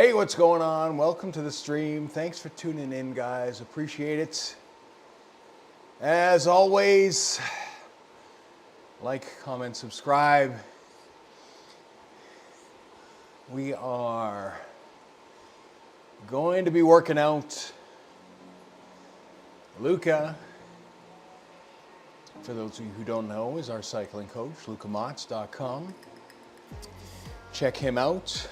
Hey, what's going on? Welcome to the stream. Thanks for tuning in, guys. Appreciate it. As always, like, comment, subscribe. We are going to be working out Luca, for those of you who don't know, is our cycling coach, lucamotz.com. Check him out.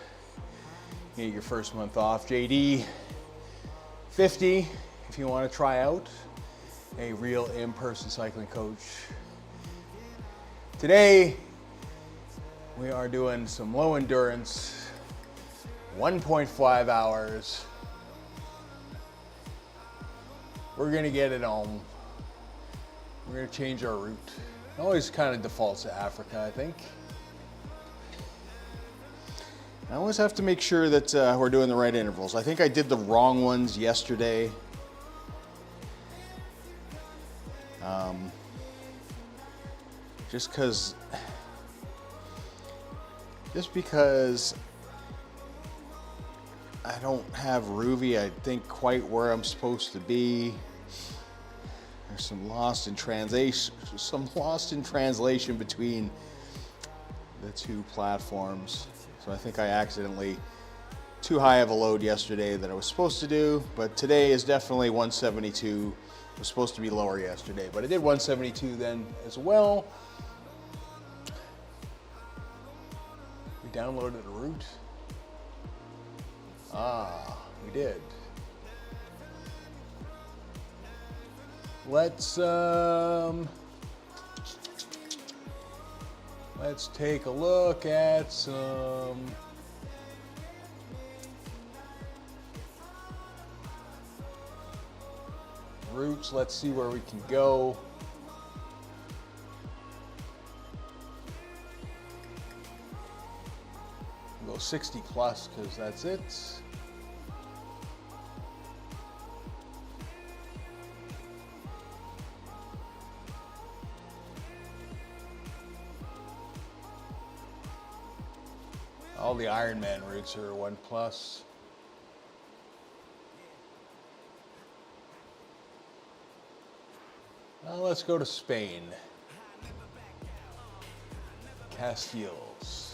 Get your first month off. JD 50 if you want to try out a real in-person cycling coach. Today we are doing some low endurance, 1.5 hours. We're gonna get it home. We're gonna change our route. It always kind of defaults to Africa, I think. I always have to make sure that we're doing the right intervals. I think I did the wrong ones yesterday. Just because I don't have Rouvy, I think, quite where I'm supposed to be. There's some lost in translation between the two platforms. So I think I accidentally too high of a load yesterday that I was supposed to do, but today is definitely 172. It was supposed to be lower yesterday, but I did 172 then as well. We downloaded a route. We did. Let's take a look at some routes. Let's see where we can go. We'll go 60 plus because that's it. All the Ironman routes are 1 plus. Now let's go to Spain. Castiles.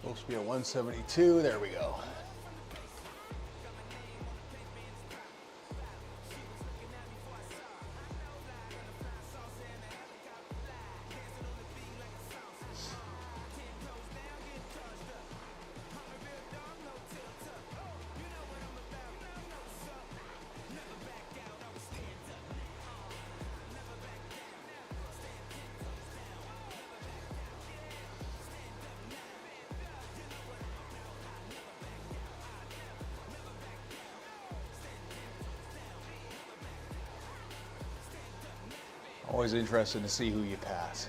Supposed to be a 172. There we go. Always interested to see who you pass.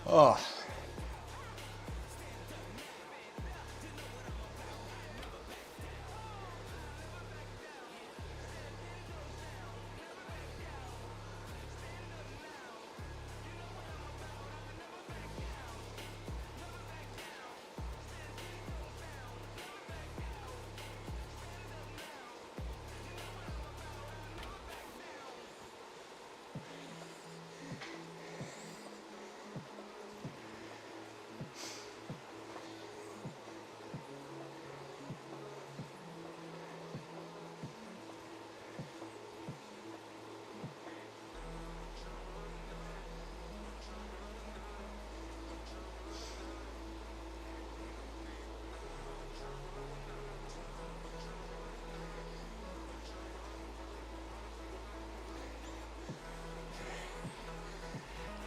Oh.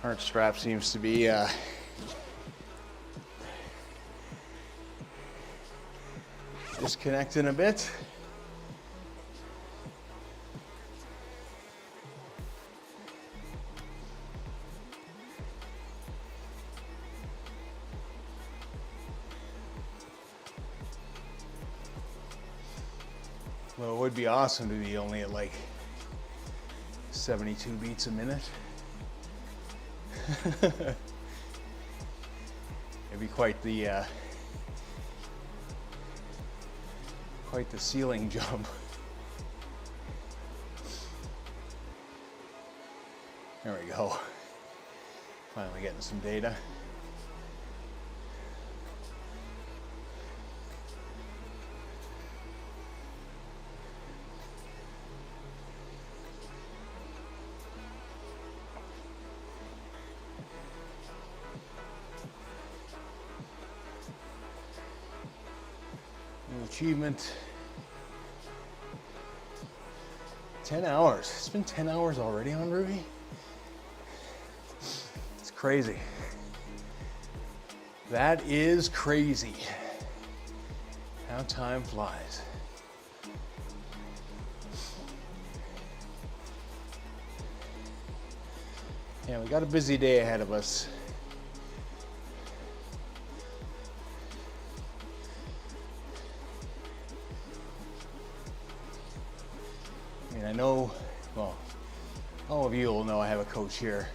Heart strap seems to be disconnecting a bit. Well, it would be awesome to be only at like 72 beats a minute. It'd be quite the ceiling jump. There we go. Finally getting some data. Achievement. 10 hours. It's been 10 hours already on Rouvy. It's crazy. That is crazy. How time flies. Yeah, we got a busy day ahead of us. I know, well, all of you will know I have a coach here.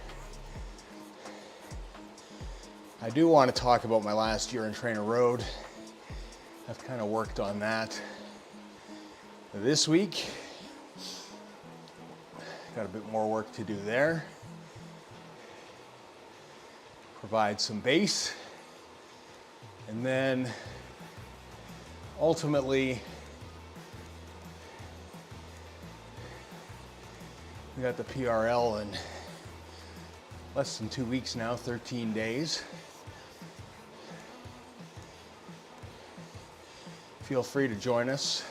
I do want to talk about my last year in Trainer Road. I've kind of worked on that. This week, got a bit more work to do there. Provide some base. And then ultimately, we got the PRL in less than 2 weeks now, 13 days. Feel free to join us.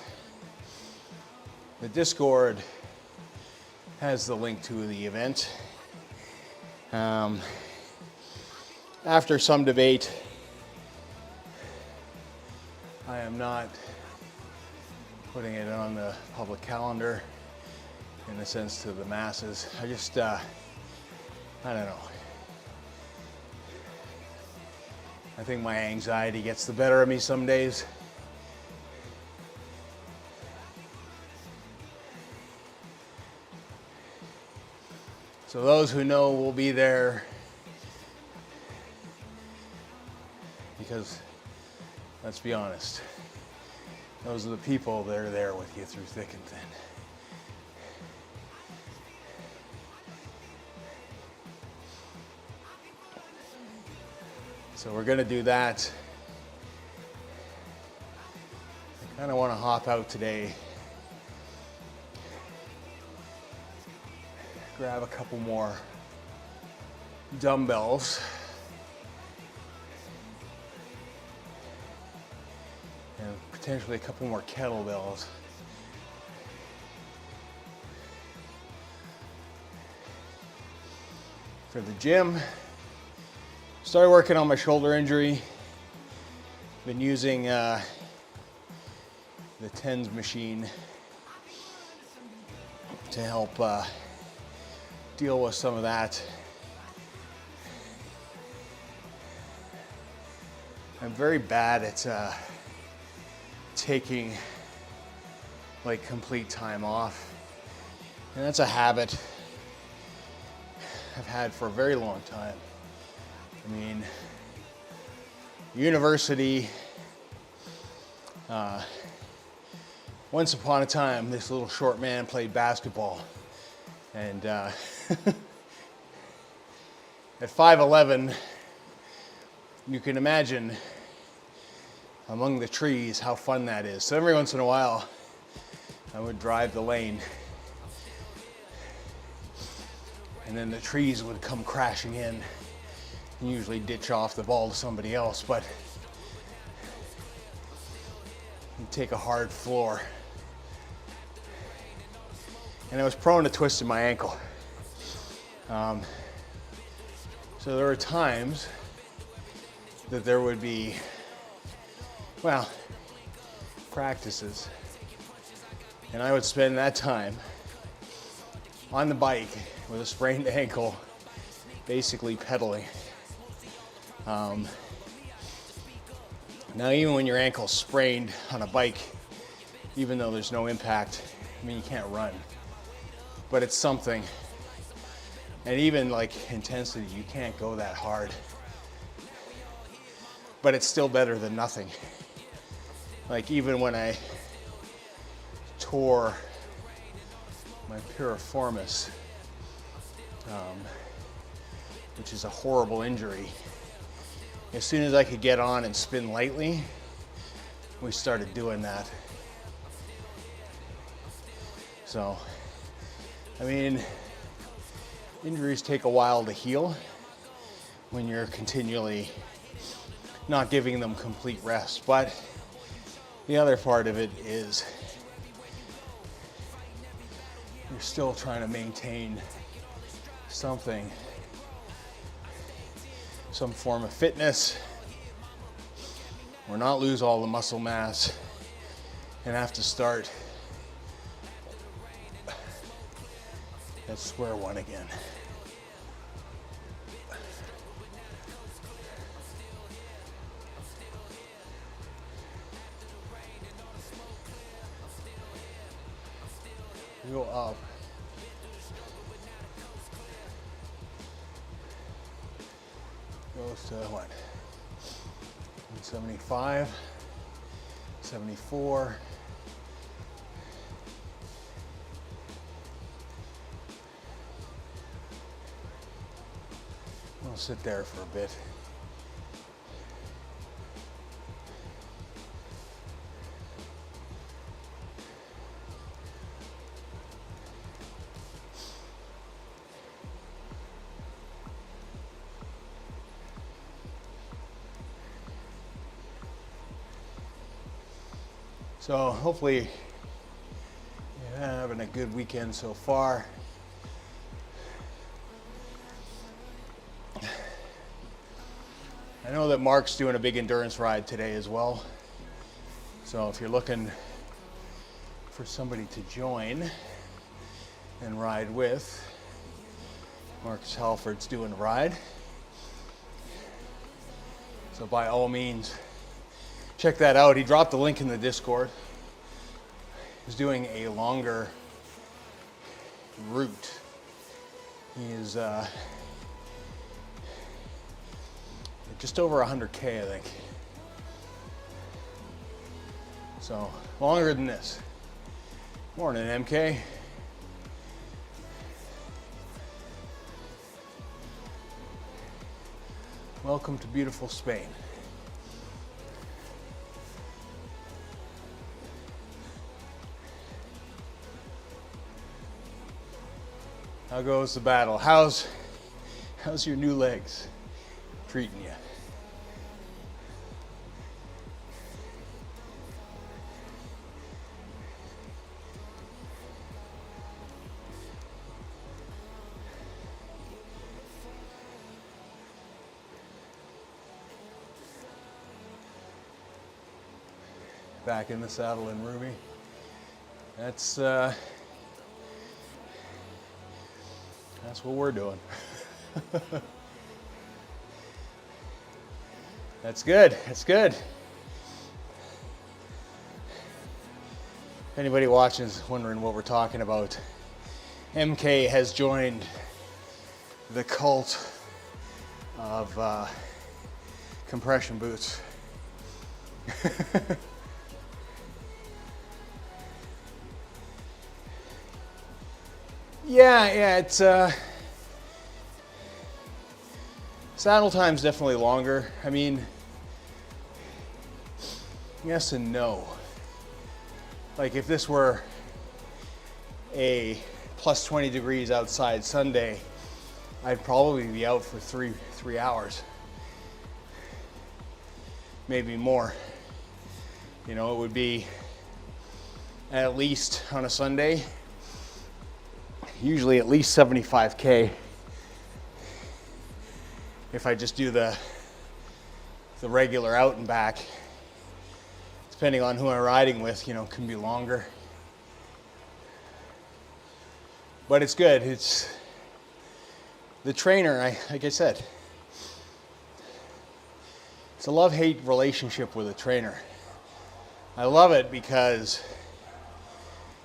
The Discord has the link to the event. After some debate, I am not putting it on the public calendar. In a sense to the masses. I just, I don't know. I think my anxiety gets the better of me some days. So those who know will be there because, let's be honest, those are the people that are there with you through thick and thin. So we're going to do that. I kind of want to hop out today, grab a couple more dumbbells, and potentially a couple more kettlebells. For the gym. Started working on my shoulder injury. Been using the TENS machine to help deal with some of that. I'm very bad at taking like complete time off. And that's a habit I've had for a very long time. I mean, university, once upon a time, this little short man played basketball. And at 5'11", you can imagine among the trees how fun that is. So every once in a while, I would drive the lane. And then the trees would come crashing in. Usually ditch off the ball to somebody else, but you take a hard floor. And I was prone to twisting my ankle. So there were times that there would be, well, practices, and I would spend that time on the bike with a sprained ankle, basically pedaling. Now even when your ankle's sprained on a bike, even though there's no impact, I mean, you can't run, but it's something. And even like intensity, you can't go that hard, but it's still better than nothing. Like even when I tore my piriformis, which is a horrible injury, as soon as I could get on and spin lightly, we started doing that. So, I mean, injuries take a while to heal when you're continually not giving them complete rest. But the other part of it is you're still trying to maintain something, some form of fitness, or not lose all the muscle mass and have to start at square one again. Go up. Goes to what? 175, 74. I'll sit there for a bit. So hopefully you're having a good weekend so far. I know that Mark's doing a big endurance ride today as well. So if you're looking for somebody to join and ride with, Marcus Halford's doing a ride. So by all means, check that out. He dropped the link in the Discord. He's doing a longer route. He is just over 100K, I think. So longer than this. Morning, MK. Welcome to beautiful Spain. How goes the battle? How's your new legs treating you? Back in the saddle in Rouvy. That's what we're doing. That's good. That's good. If anybody watching is wondering what we're talking about, MK has joined the cult of compression boots. Yeah, it's saddle time's definitely longer. I mean, yes and no. Like if this were a plus 20 degrees outside Sunday, I'd probably be out for three hours, maybe more. You know, it would be at least on a Sunday, usually at least 75K if I just do the regular out and back, depending on who I'm riding with, can be longer. But it's good. It's the trainer, like I said, it's a love-hate relationship with a trainer. I love it because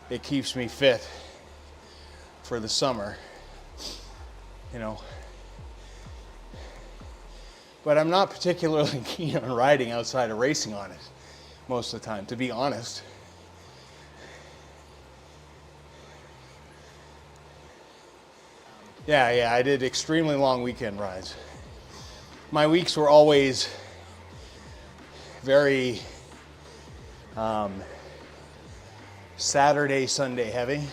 it keeps me fit for the summer, But I'm not particularly keen on riding outside of racing on it most of the time, to be honest. Yeah, I did extremely long weekend rides. My weeks were always very Saturday, Sunday heavy.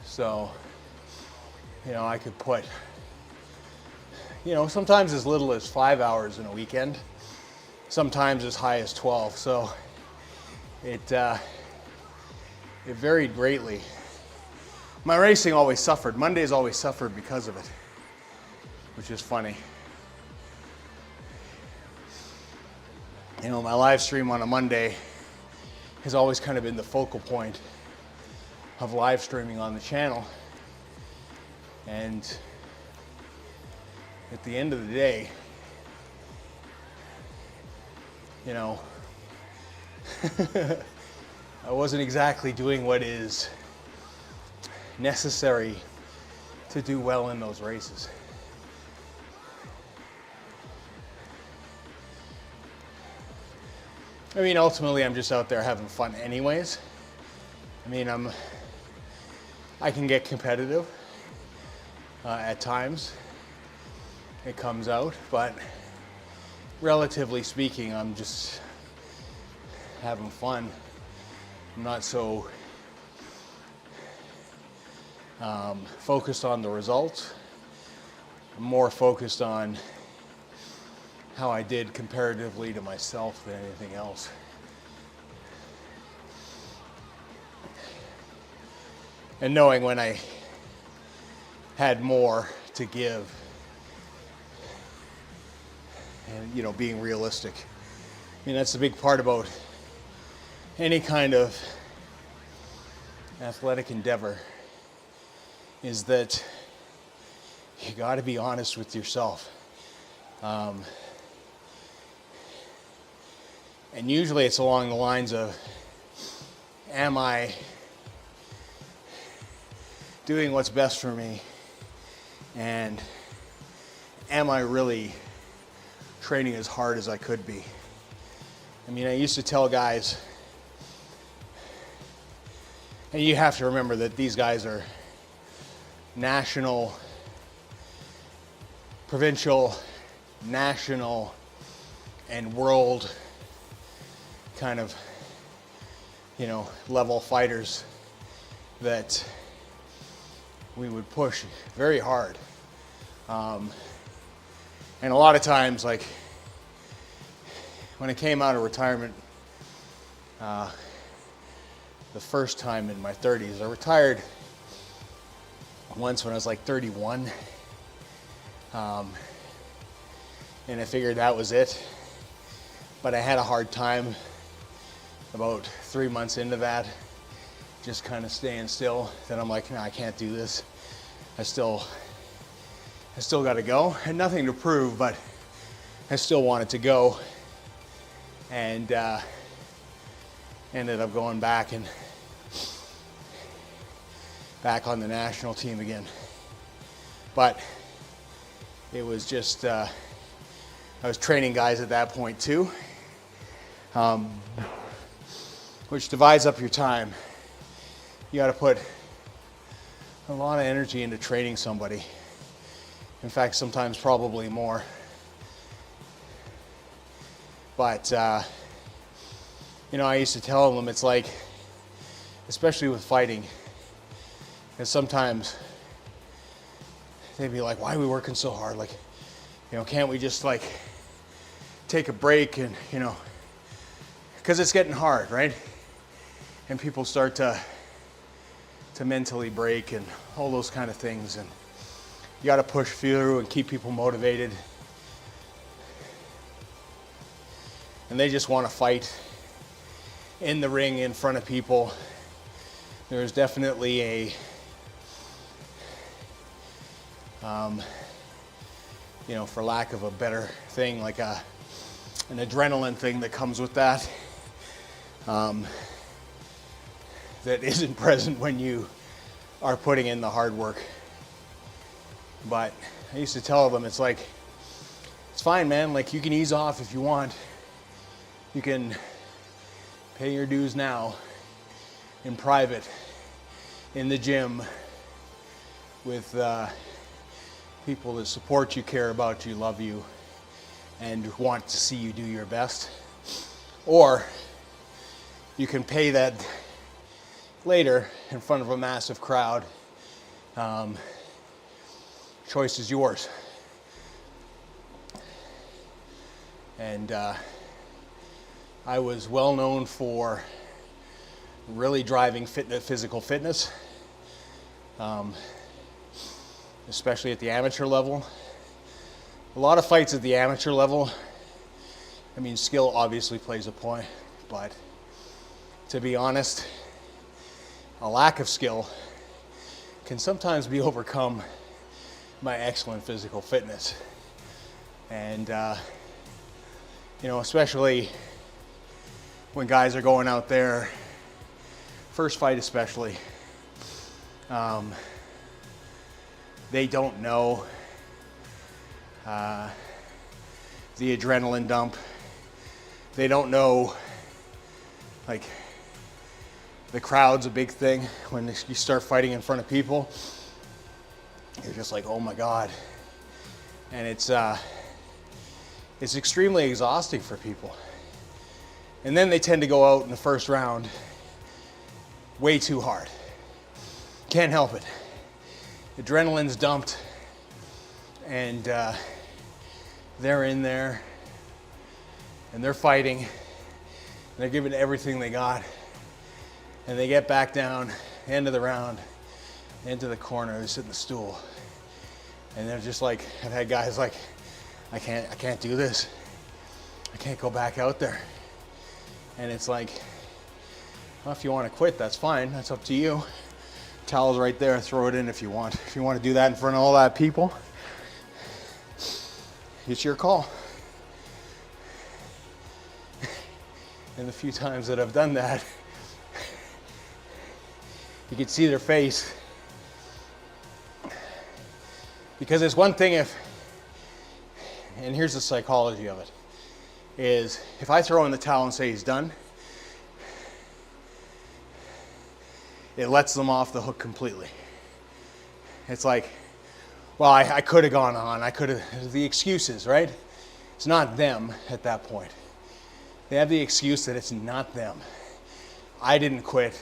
So, I could put, sometimes as little as 5 hours in a weekend, sometimes as high as 12. So it varied greatly. My racing always suffered. Mondays always suffered because of it, which is funny. My live stream on a Monday has always kind of been the focal point of live streaming on the channel. And at the end of the day, I wasn't exactly doing what is necessary to do well in those races. Ultimately, I'm just out there having fun anyways. I can get competitive at times. It comes out, but relatively speaking, I'm just having fun. I'm not so focused on the results. I'm more focused on how I did comparatively to myself than anything else. And knowing when I had more to give and, being realistic. That's the big part about any kind of athletic endeavor, is that you got to be honest with yourself. And usually it's along the lines of, am I doing what's best for me? And am I really training as hard as I could be? I used to tell guys, and you have to remember that these guys are national, provincial, national, and world kind of, level fighters that we would push very hard. And a lot of times, like, when I came out of retirement, the first time in my 30s, I retired once when I was like 31. And I figured that was it. But I had a hard time about 3 months into that, just kind of staying still. Then I'm like, no, I can't do this. I still got to go. I had nothing to prove, but I still wanted to go. And ended up going back on the national team again. But it was just, I was training guys at that point too, which divides up your time. You got to put a lot of energy into training somebody. In fact, sometimes probably more. But, I used to tell them, it's like, especially with fighting, because sometimes they'd be like, why are we working so hard? Like, can't we just like take a break and, because it's getting hard, right? And people start to mentally break and all those kind of things. And, You got to push through and keep people motivated. And they just want to fight in the ring in front of people. There's definitely a you know, for lack of a better thing, like an adrenaline thing that comes with that, that isn't present when you are putting in the hard work. But I used to tell them, it's like, it's fine, man, like you can ease off if you want. You can pay your dues now in private, in the gym, with people that support you, care about you, love you, and want to see you do your best. Or you can pay that later in front of a massive crowd. Choice is yours. And I was well known for really driving physical fitness, especially at the amateur level. A lot of fights at the amateur level, I mean, skill obviously plays a point, but to be honest, a lack of skill can sometimes be overcome by excellent physical fitness. And you know, especially when guys are going out there, first fight especially, they don't know the adrenaline dump. They don't know, like, the crowd's a big thing. When you start fighting in front of people, you're just like, oh my God. And it's extremely exhausting for people. And then they tend to go out in the first round way too hard. Can't help it. Adrenaline's dumped, and they're in there, and they're fighting, and they're giving everything they got, and they get back down, end of the round, into the corner, they sit in the stool, and they're just like, I've had guys like, I can't do this. I can't go back out there. And it's like, well, if you want to quit, that's fine. That's up to you. Towel's right there. Throw it in if you want. If you want to do that in front of all that people, it's your call. And the few times that I've done that, you can see their face. Because it's one thing if, and here's the psychology of it, is if I throw in the towel and say he's done, it lets them off the hook completely. It's like, well, I could have gone on, I could have, the excuses, right? It's not them at that point. They have the excuse that it's not them. I didn't quit.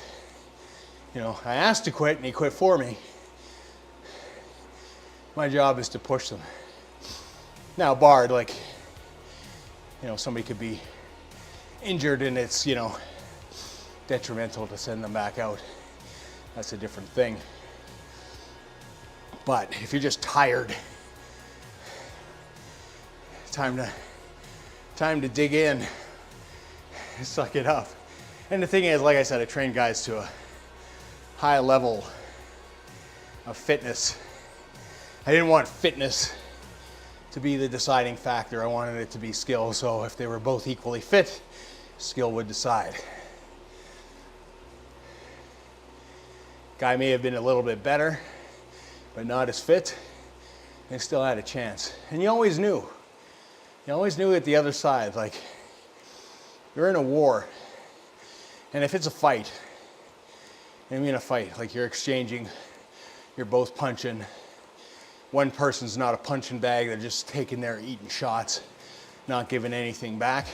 You know, I asked to quit and he quit for me. My job is to push them. Now, barred, like, you know, somebody could be injured and it's, you know, detrimental to send them back out. That's a different thing. But if you're just tired, time to dig in, suck it up. And the thing is, like I said, I train guys to a high level of fitness. I didn't want fitness to be the deciding factor. I wanted it to be skill. So if they were both equally fit, skill would decide. Guy may have been a little bit better, but not as fit, and still had a chance. And you always knew. You always knew at the other side, like, you're in a war. And if it's a fight, I mean a fight, like you're exchanging, you're both punching. One person's not a punching bag, they're just taking there, eating shots, not giving anything back.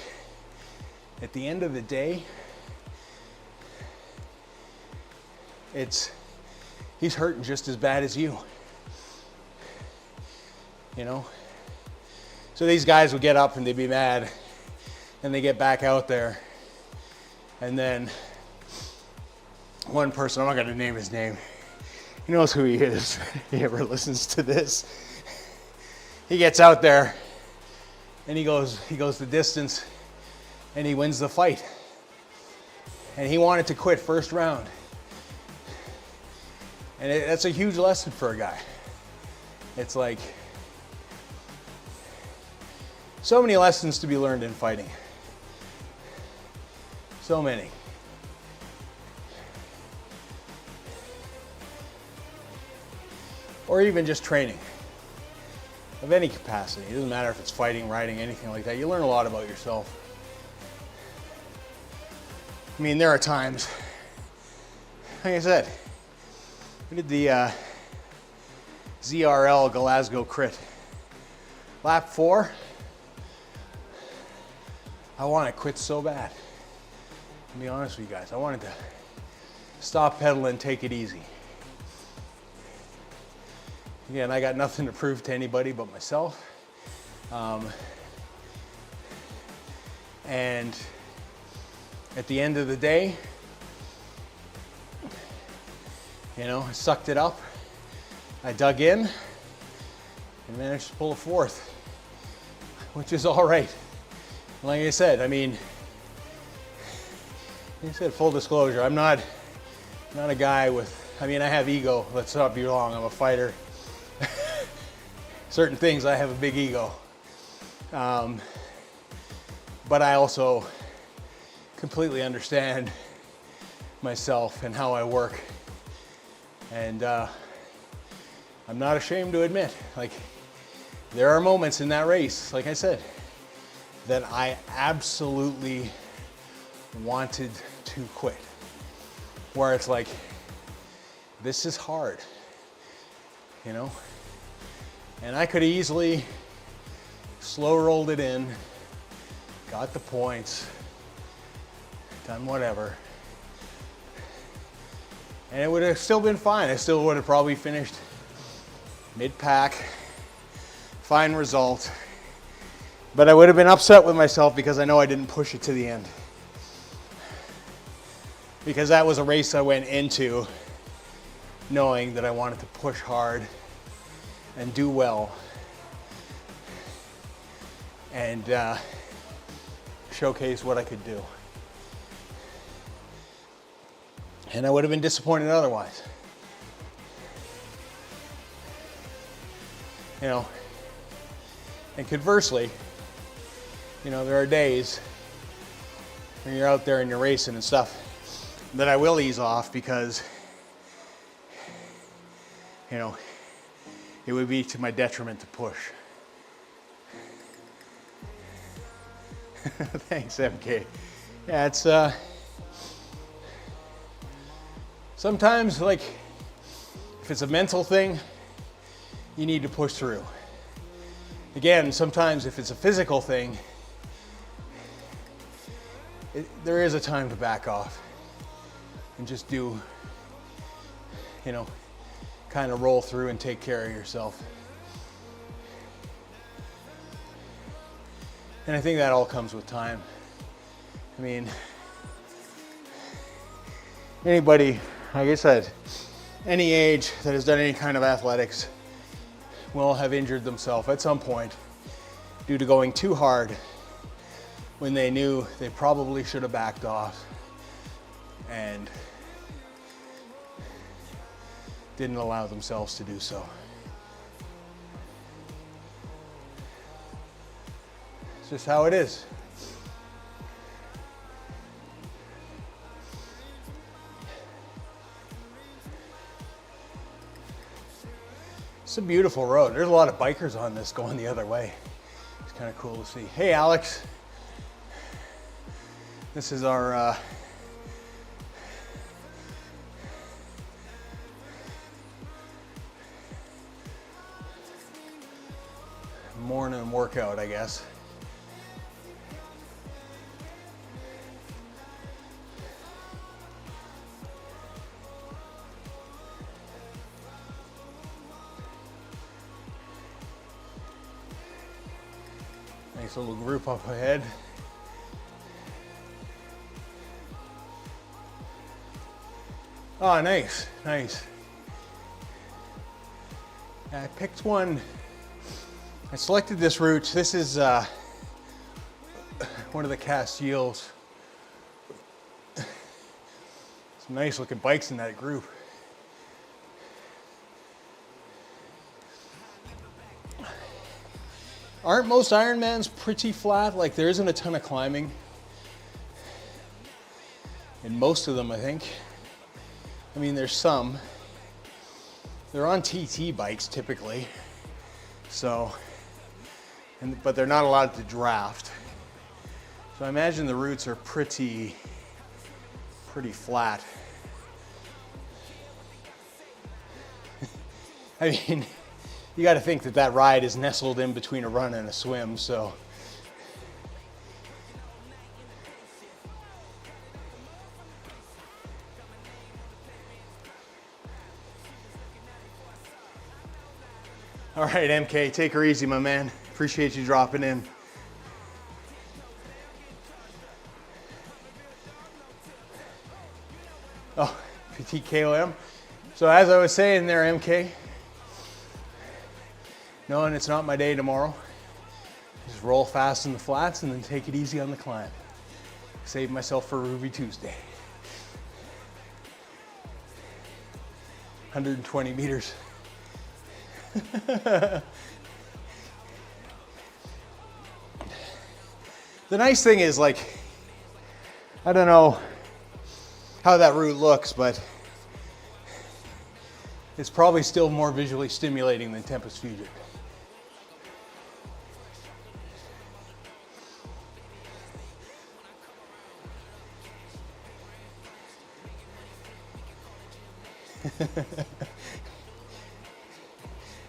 At the end of the day, he's hurting just as bad as you. You know? So these guys would get up and they'd be mad, and they get back out there, and then one person, I'm not gonna name his name, He knows who he is. If he ever listens to this. He gets out there and he goes the distance and he wins the fight. And he wanted to quit first round. And that's a huge lesson for a guy. It's like so many lessons to be learned in fighting. So many. Or even just training of any capacity. It doesn't matter if it's fighting, riding, anything like that. You learn a lot about yourself. I mean, there are times, like I said, we did the ZRL Glasgow Crit. Lap 4, I want to quit so bad. To be honest with you guys, I wanted to stop pedaling, take it easy. Again, I got nothing to prove to anybody but myself. And at the end of the day, you know, I sucked it up. I dug in and managed to pull a 4th, which is all right. Like I said, I mean, like I said, full disclosure, I'm not a guy with, I mean, I have ego. Let's not be wrong. I'm a fighter. Certain things, I have a big ego. But I also completely understand myself and how I work. And I'm not ashamed to admit, like, there are moments in that race, like I said, that I absolutely wanted to quit. Where it's like, this is hard, you know? And I could easily slow rolled it in, got the points, done whatever. And it would have still been fine. I still would have probably finished mid-pack, fine result. But I would have been upset with myself because I know I didn't push it to the end. Because that was a race I went into knowing that I wanted to push hard and do well. And showcase what I could do. And I would have been disappointed otherwise. You know, and conversely, you know, there are days when you're out there and you're racing and stuff that I will ease off because, you know, it would be to my detriment to push. Thanks, MK. Yeah, it's sometimes, like, if it's a mental thing, you need to push through. Again, sometimes if it's a physical thing, there is a time to back off and just do, you know, kind of roll through and take care of yourself. And I think that all comes with time. I mean, anybody, like I said, any age that has done any kind of athletics will have injured themselves at some point due to going too hard when they knew they probably should have backed off and didn't allow themselves to do so. It's just how it is. It's a beautiful road. There's a lot of bikers on this going the other way. It's kind of cool to see. Hey, Alex. This is our morning workout, I guess. Nice little group up ahead. Oh, nice, nice. I picked one, I selected this route. This is one of the Castiles. Some nice looking bikes in that group. Aren't most Ironmans pretty flat? Like there isn't a ton of climbing in most of them, I think. I mean, there's some. They're on TT bikes typically, so, but they're not allowed to draft. So I imagine the routes are pretty flat. I mean, you got to think that that ride is nestled in between a run and a swim, so. All right, MK, take her easy, my man. Appreciate you dropping in. Oh, PTKOM. So as I was saying there, MK, knowing it's not my day tomorrow, just roll fast in the flats and then take it easy on the climb. Save myself for Rouvy Tuesday. 120 meters. The nice thing is, like, I don't know how that route looks, but it's probably still more visually stimulating than Tempest Fusion.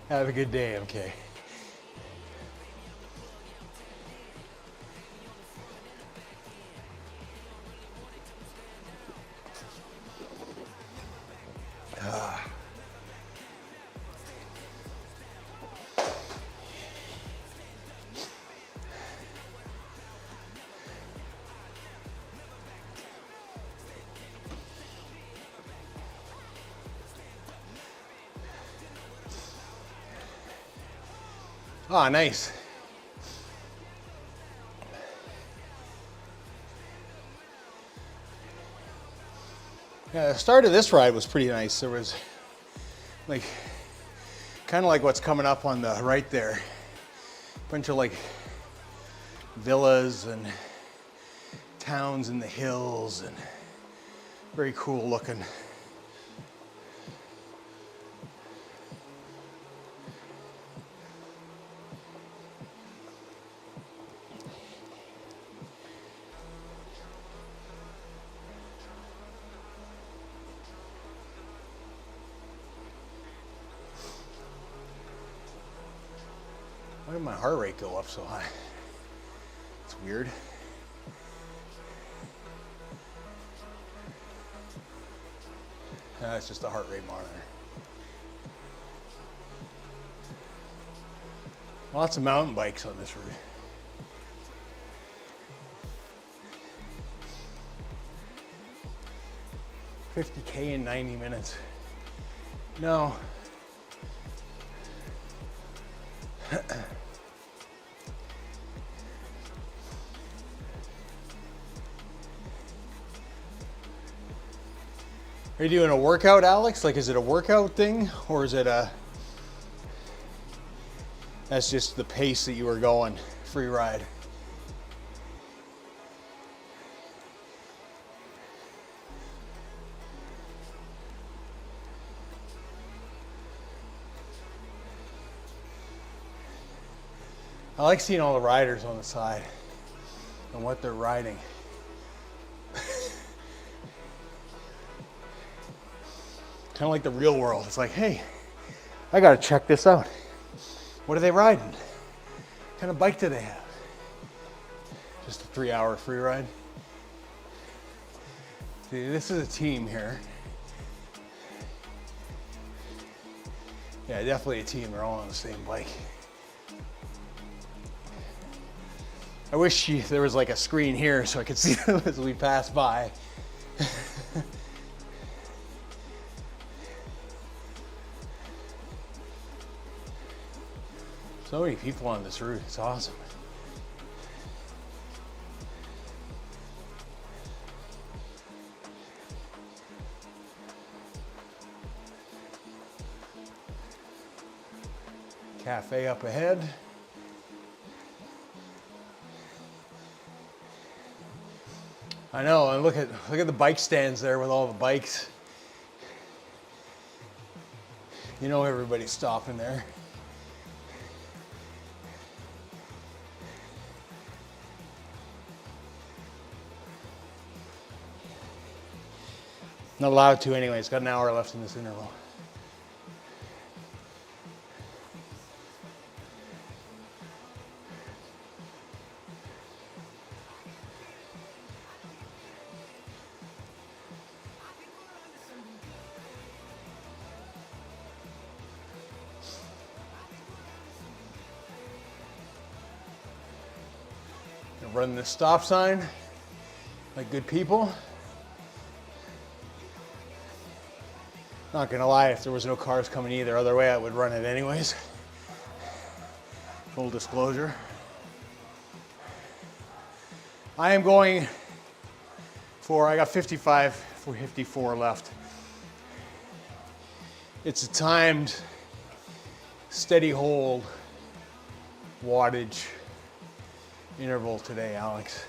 Have a good day, MK. Ah, nice. Yeah, the start of this ride was pretty nice. There was like, kind of like what's coming up on the right there. A bunch of like villas and towns in the hills and very cool looking. Why did my heart rate go up so high? It's weird. It's just a heart rate monitor. Lots of mountain bikes on this route. $50K in 90 minutes. No. Are you doing a workout, Alex? Like, is it a workout thing, or is it that's just the pace that you were going, free ride? I like seeing all the riders on the side and what they're riding. Kind of like the real world. It's like, hey, I gotta check this out. What are they riding? What kind of bike do they have? Just a 3-hour free ride. See, this is a team here. Yeah, definitely a team. They're all on the same bike. I wish there was like a screen here so I could see them as we pass by. So many people on this route, it's awesome. Cafe up ahead. I know, and look at the bike stands there with all the bikes. You know everybody's stopping there. Not allowed to anyway, it's got an hour left in this interval. Run this stop sign like good people. Not gonna lie, if there was no cars coming either other way, I would run it anyways. Full disclosure. I am going for, I got 54 left. It's a timed, steady hold wattage interval today, Alex.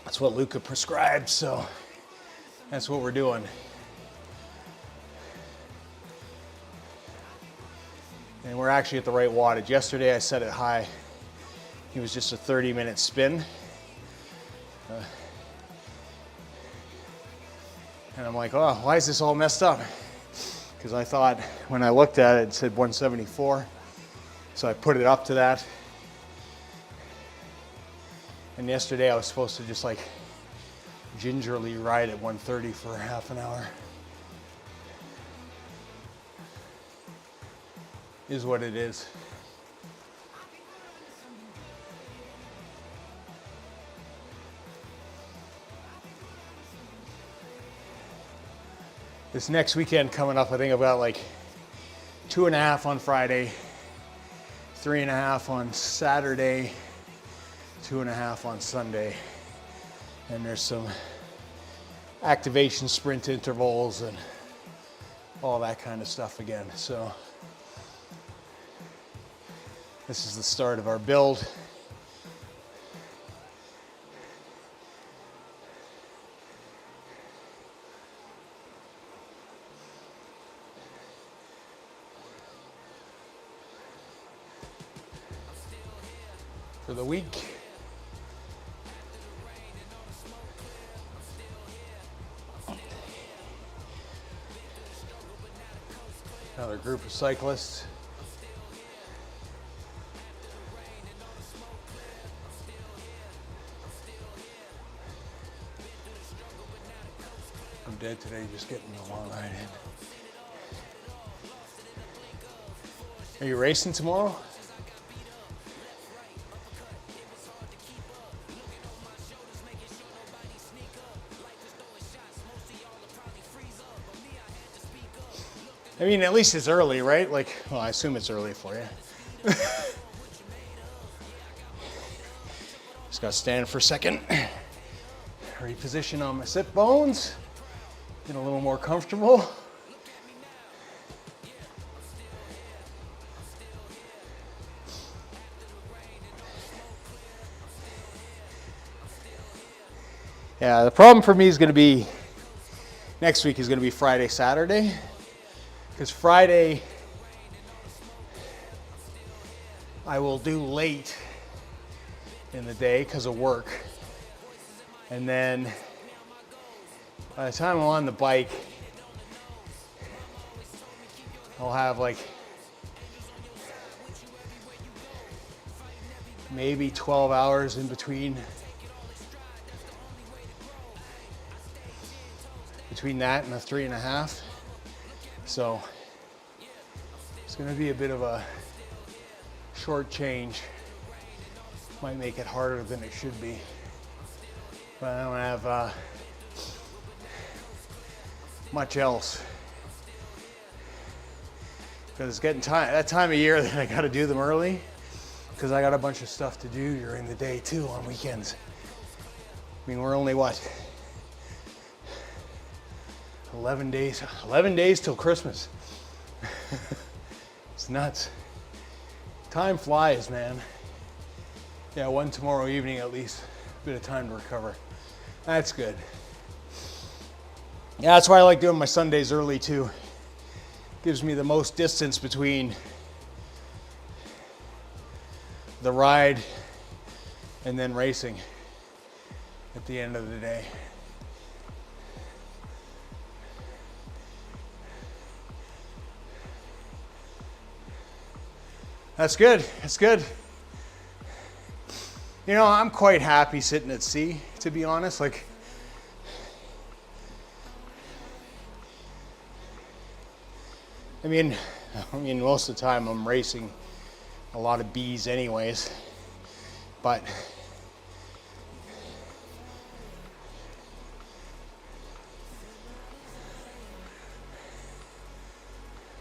That's what Luca prescribed, so that's what we're doing. And we're actually at the right wattage. Yesterday I set it high. It was just a 30-minute spin. And I'm like, oh, why is this all messed up? Because I thought when I looked at it, it said 174. So I put it up to that. And yesterday I was supposed to just like gingerly ride at 130 for half an hour. Is what it is. This next weekend coming up, I think I've got like 2.5 on Friday, 3.5 on Saturday, 2.5 on Sunday, and there's some activation sprint intervals and all that kind of stuff again. So this is the start of our build. For the week. Another group of cyclists. I'm dead today, just getting a long ride in. Are you racing tomorrow? I mean, at least it's early, right? Like, well, I assume it's early for you. Just gotta stand for a second. Reposition on my sit bones. Get a little more comfortable. Yeah, the problem for me is gonna be, next week is gonna be Friday, Saturday. Because Friday, I will do late in the day because of work. And then by the time I'm on the bike, I'll have like maybe 12 hours in between that and a 3.5. So it's going to be a bit of a short change. Might make it harder than it should be. But I don't have much else Because it's getting that time of year that I got to do them early, because I got a bunch of stuff to do during the day too on weekends. I mean, we're only what? 11 days till Christmas. It's nuts. Time flies, man. Yeah, one tomorrow evening at least. A bit of time to recover. That's good. Yeah, that's why I like doing my Sundays early too. Gives me the most distance between the ride and then racing at the end of the day. That's good. That's good. You know, I'm quite happy sitting at sea, to be honest. Like, I mean, most of the time I'm racing a lot of Bs anyways, but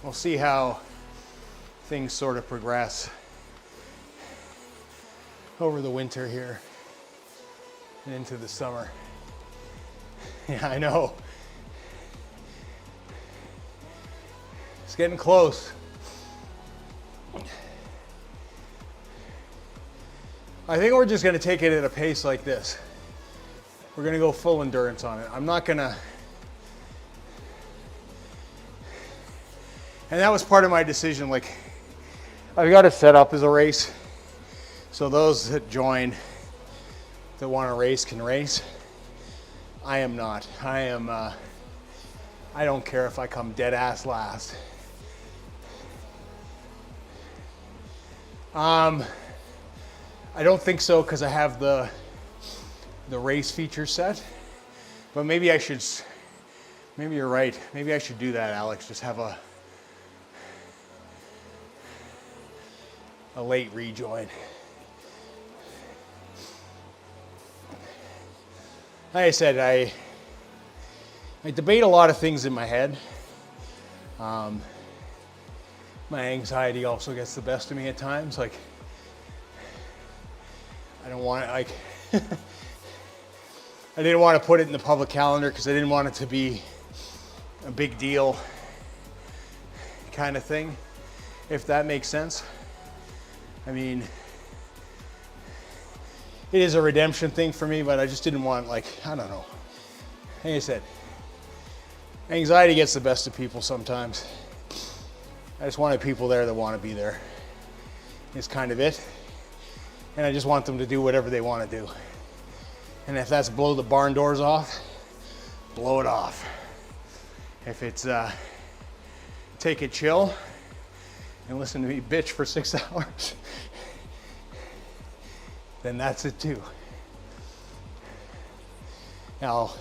we'll see how things sort of progress over the winter here and into the summer. Yeah, I know. It's getting close. I think we're just going to take it at a pace like this. We're going to go full endurance on it. I'm not going to... And that was part of my decision. Like, I've got it set up as a race, so those that join that want to race can race. I am not. I don't care if I come dead ass last. I don't think so, because I have the race feature set, but maybe I should, maybe you're right. Maybe I should do that, Alex. Just have a late rejoin. Like I said, I debate a lot of things in my head. My anxiety also gets the best of me at times. Like, I don't want it, like, I didn't want to put it in the public calendar because I didn't want it to be a big deal kind of thing, if that makes sense. I mean, it is a redemption thing for me, but I just didn't want, like, I don't know. Like I said, anxiety gets the best of people sometimes. I just wanted people there that want to be there. It's kind of it. And I just want them to do whatever they want to do. And if that's blow the barn doors off, blow it off. If it's take it chill and listen to me bitch for 6 hours, then that's it too. I'll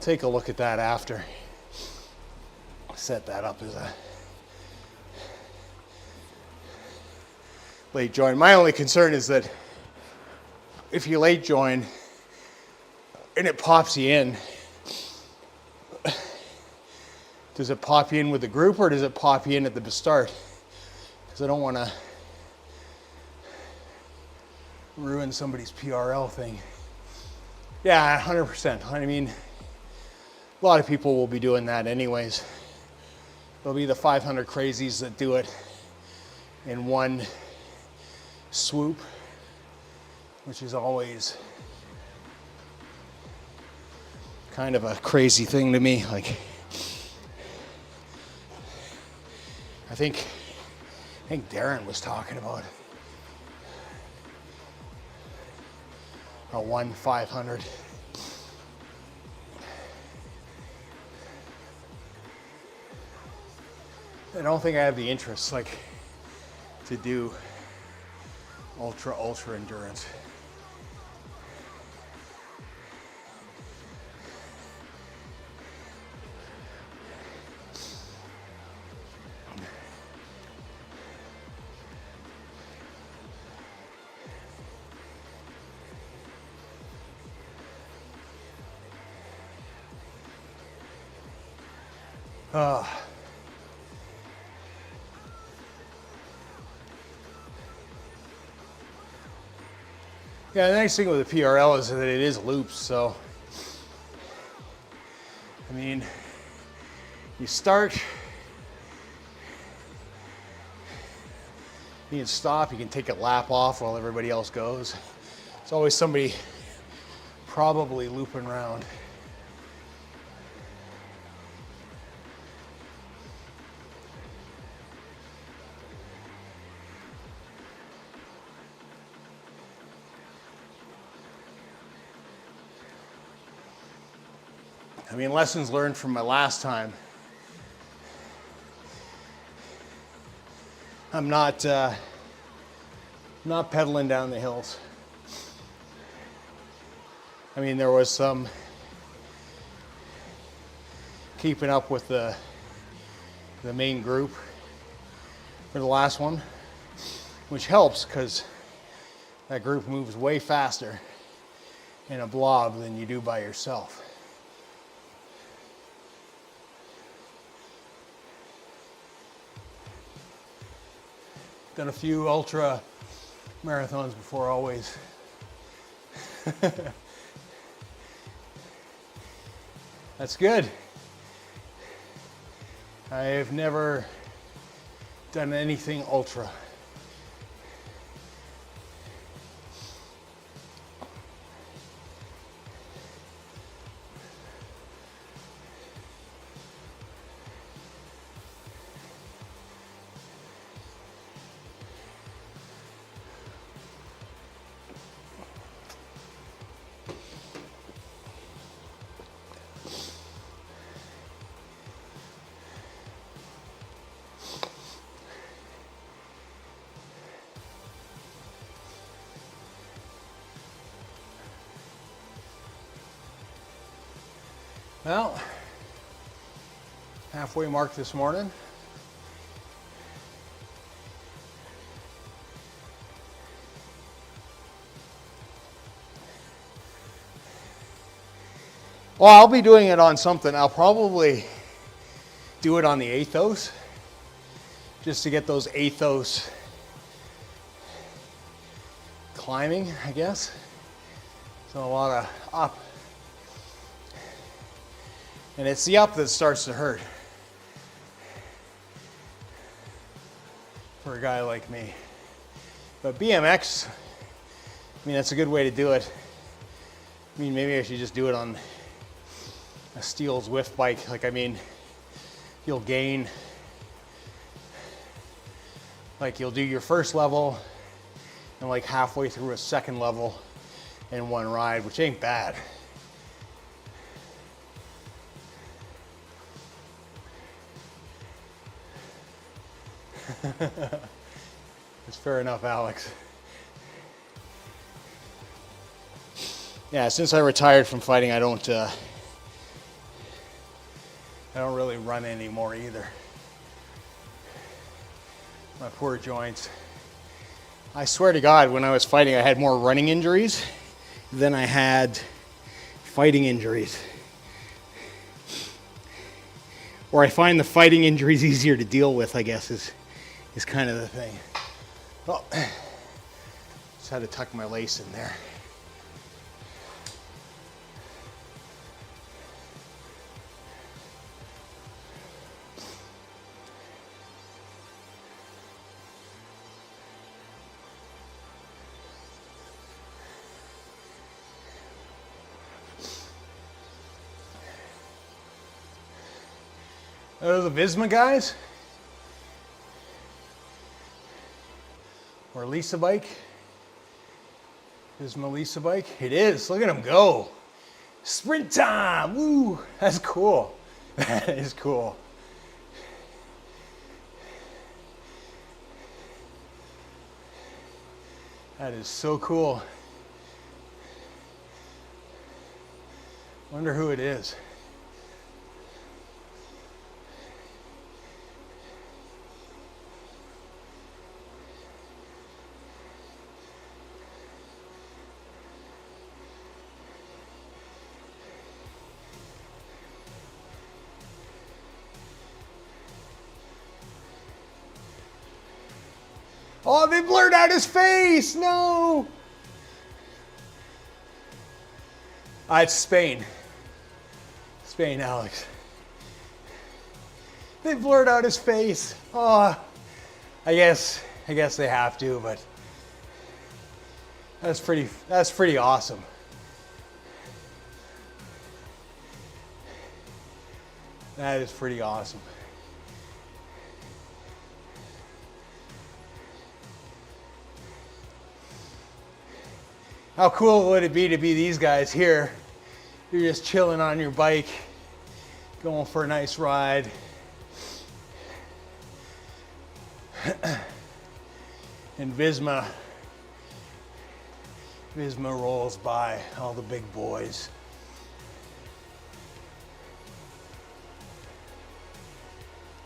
take a look at that after. Set that up as a late join. My only concern is that if you late join and it pops you in, does it pop you in with the group or does it pop you in at the start? Because I don't want to ruin somebody's PRL thing. Yeah, 100%. I mean, a lot of people will be doing that anyways. There'll be the 500 crazies that do it in one swoop, which is always kind of a crazy thing to me. Like, I think Darren was talking about a 1-500. I don't think I have the interest, like, to do ultra endurance. Yeah, the nice thing with the PRL is that it is loops, so I mean, you start, you can stop, you can take a lap off while everybody else goes. There's always somebody probably looping around. I mean, lessons learned from my last time. I'm not pedaling down the hills. I mean, there was some keeping up with the main group for the last one, which helps because that group moves way faster in a blob than you do by yourself. Done a few ultra marathons before, always. That's good. I've never done anything ultra. Well, halfway mark this morning. Well, I'll be doing it on something. I'll probably do it on the Athos, just to get those Athos climbing, I guess. So a lot of up. And it's the up that starts to hurt for a guy like me. But BMX, I mean, that's a good way to do it. I mean, maybe I should just do it on a steel Zwift bike. Like, I mean, you'll gain, like you'll do your first level and like halfway through a second level in one ride, which ain't bad. It's fair enough, Alex. Yeah, since I retired from fighting, I don't really run anymore either. My poor joints. I swear to God, when I was fighting, I had more running injuries than I had fighting injuries. Or I find the fighting injuries easier to deal with, I guess, is kind of the thing. Well, just had to tuck my lace in there. Those are the Visma guys? Or Lisa bike? Visma Lisa bike? It is. Look at them go. Sprint time. Woo. That's cool. That is cool. That is so cool. Wonder who it is. Oh, they blurred out his face! No! It's Spain. Spain, Alex. They blurred out his face. Oh, I guess they have to, but that's pretty awesome. That is pretty awesome. How cool would it be to be these guys here? You're just chilling on your bike, going for a nice ride. And Visma rolls by, all the big boys.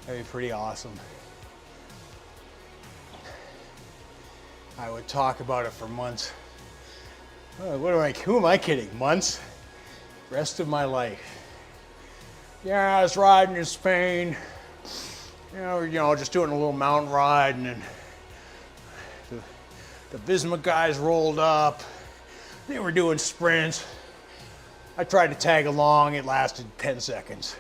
That'd be pretty awesome. I would talk about it for months. Who am I kidding? Months? Rest of my life. Yeah, I was riding in Spain. You know, just doing a little mountain ride, and then the Visma guys rolled up. They were doing sprints. I tried to tag along. It lasted 10 seconds.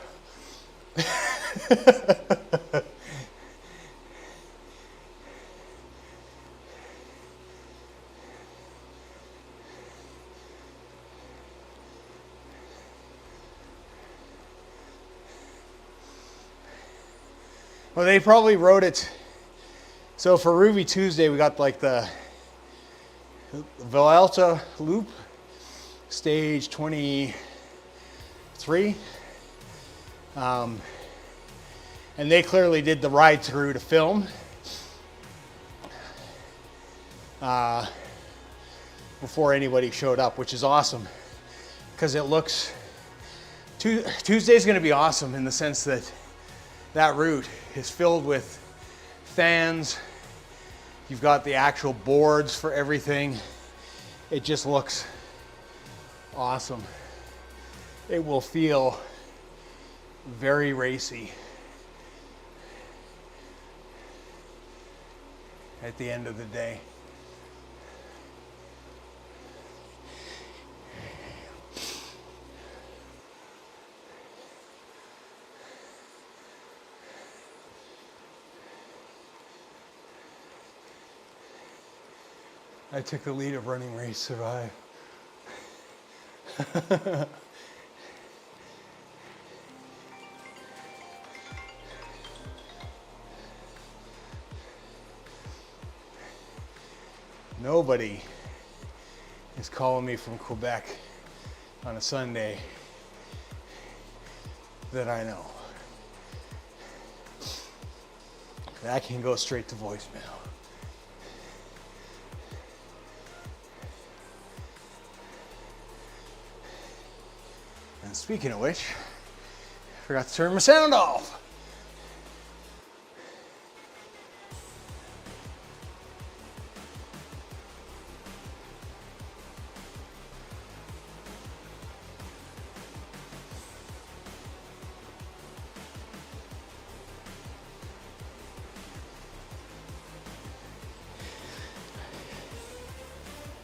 Well, they probably wrote it. So for Rouvy Tuesday, we got like the Vuelta loop, stage 23. And they clearly did the ride through to film before anybody showed up, which is awesome because it looks, Tuesday's going to be awesome in the sense that that route is filled with fans. You've got the actual boards for everything. It just looks awesome. It will feel very racy at the end of the day. I took the lead of Running Race Survive. Nobody is calling me from Quebec on a Sunday that I know. That can go straight to voicemail. And speaking of which, I forgot to turn my sound off.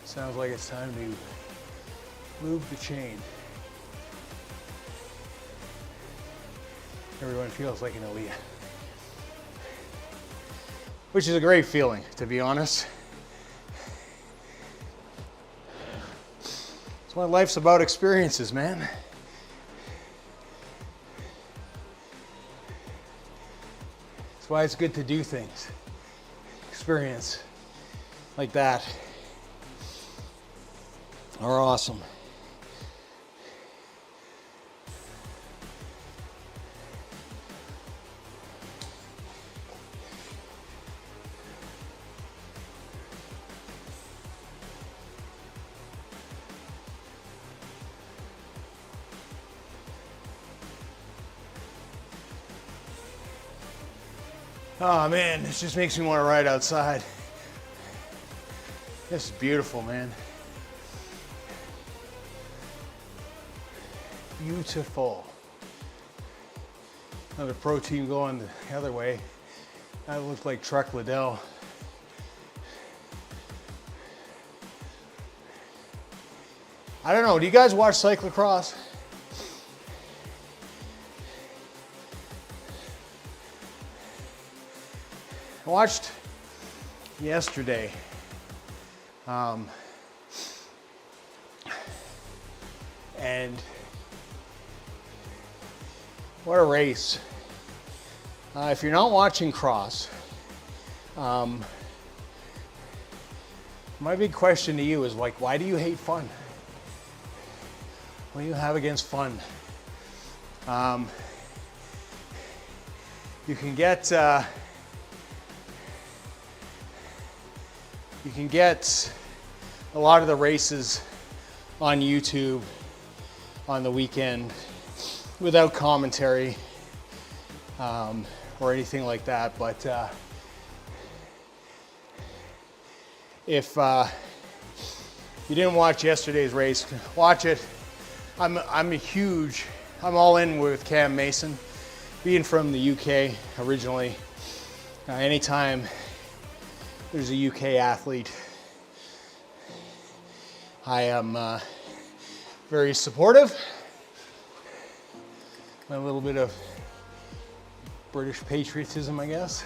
Sounds like it's time to move the chain. Everyone feels like an Aaliyah. Which is a great feeling, to be honest. That's what life's about, experiences, man. That's why it's good to do things. Experience like that are awesome. Oh man, this just makes me want to ride outside. This is beautiful, man. Beautiful. Another pro team going the other way. That looked like Trek Liddell. I don't know, do you guys watch cyclocross? I watched yesterday. And what a race. If you're not watching cross, my big question to you is like, why do you hate fun? What do you have against fun? You can get a lot of the races on YouTube on the weekend without commentary or anything like that. But if you didn't watch yesterday's race, watch it. I'm all in with Cam Mason, being from the UK originally. Anytime there's a UK athlete, I am very supportive. A little bit of British patriotism, I guess.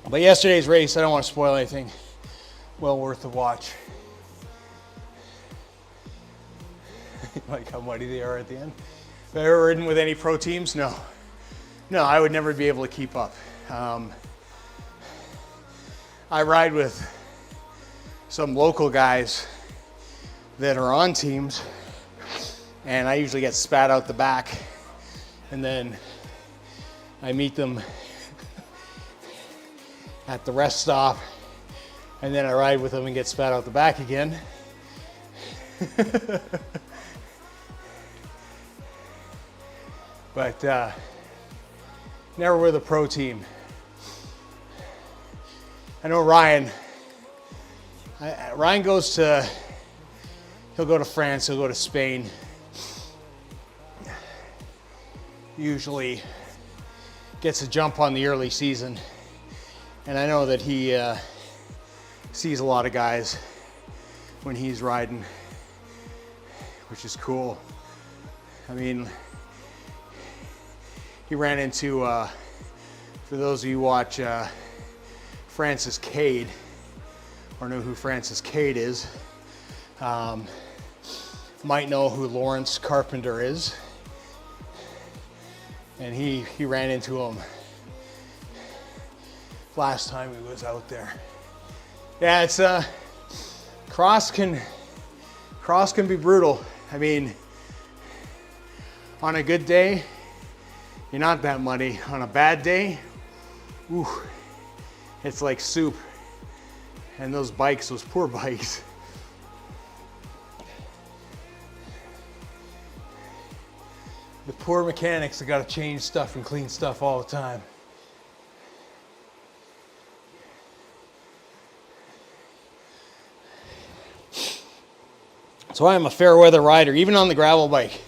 But yesterday's race, I don't want to spoil anything. Well worth the watch. Like how muddy they are at the end. Have I ever ridden with any pro teams? No. No, I would never be able to keep up. I ride with some local guys that are on teams, and I usually get spat out the back, and then I meet them at the rest stop, and then I ride with them and get spat out the back again. But never with a pro team. I know Ryan. Ryan he'll go to France, he'll go to Spain. Usually gets a jump on the early season. And I know that he sees a lot of guys when he's riding, which is cool. I mean, he ran into, for those of you who watch Francis Cade, or know who Francis Cade is, might know who Lawrence Carpenter is. And he ran into him last time he was out there. Yeah, it's cross can be brutal. I mean, on a good day, you're not that muddy. On a bad day, ooh, it's like soup. And those bikes, those poor bikes. The poor mechanics have got to change stuff and clean stuff all the time. That's why I'm a fair weather rider, even on the gravel bike.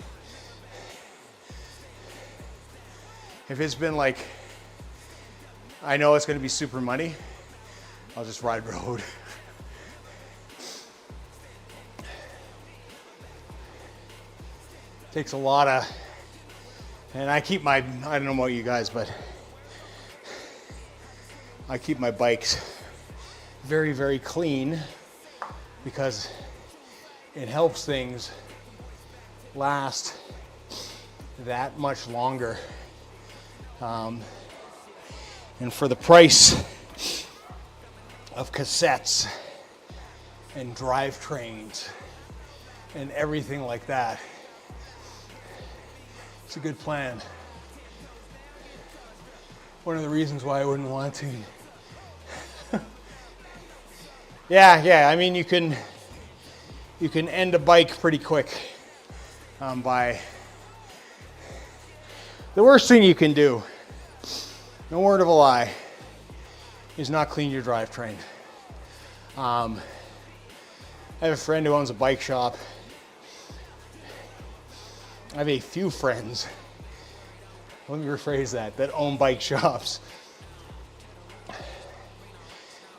If it's been like, I know it's going to be super muddy, I'll just ride road. Takes a lot of, and I keep my, I don't know about you guys, but I keep my bikes very, very clean because it helps things last that much longer. And for the price of cassettes and drivetrains and everything like that, it's a good plan. One of the reasons why I wouldn't want to. Yeah, I mean, you can end a bike pretty quick by, the worst thing you can do, no word of a lie, is not clean your drivetrain. I have a friend who owns a bike shop. I have a few friends, let me rephrase that own bike shops.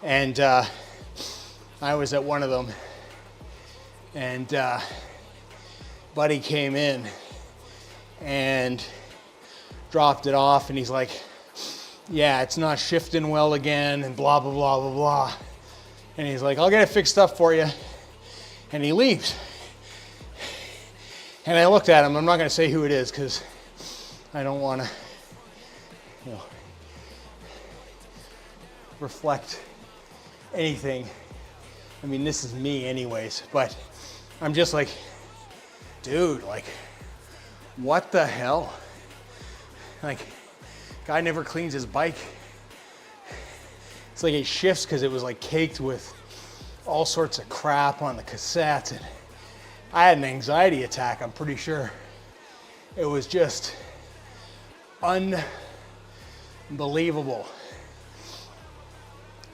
And I was at one of them, And buddy came in and dropped it off, and he's like, yeah, it's not shifting well again, and blah, blah, blah, blah, blah. And he's like, I'll get it fixed up for you. And he leaves. And I looked at him. I'm not going to say who it is because I don't want to, reflect anything. I mean, this is me anyways, but I'm just like, dude, like, what the hell? Like, guy never cleans his bike. It's like it shifts because it was like caked with all sorts of crap on the cassette. And I had an anxiety attack, I'm pretty sure. It was just unbelievable.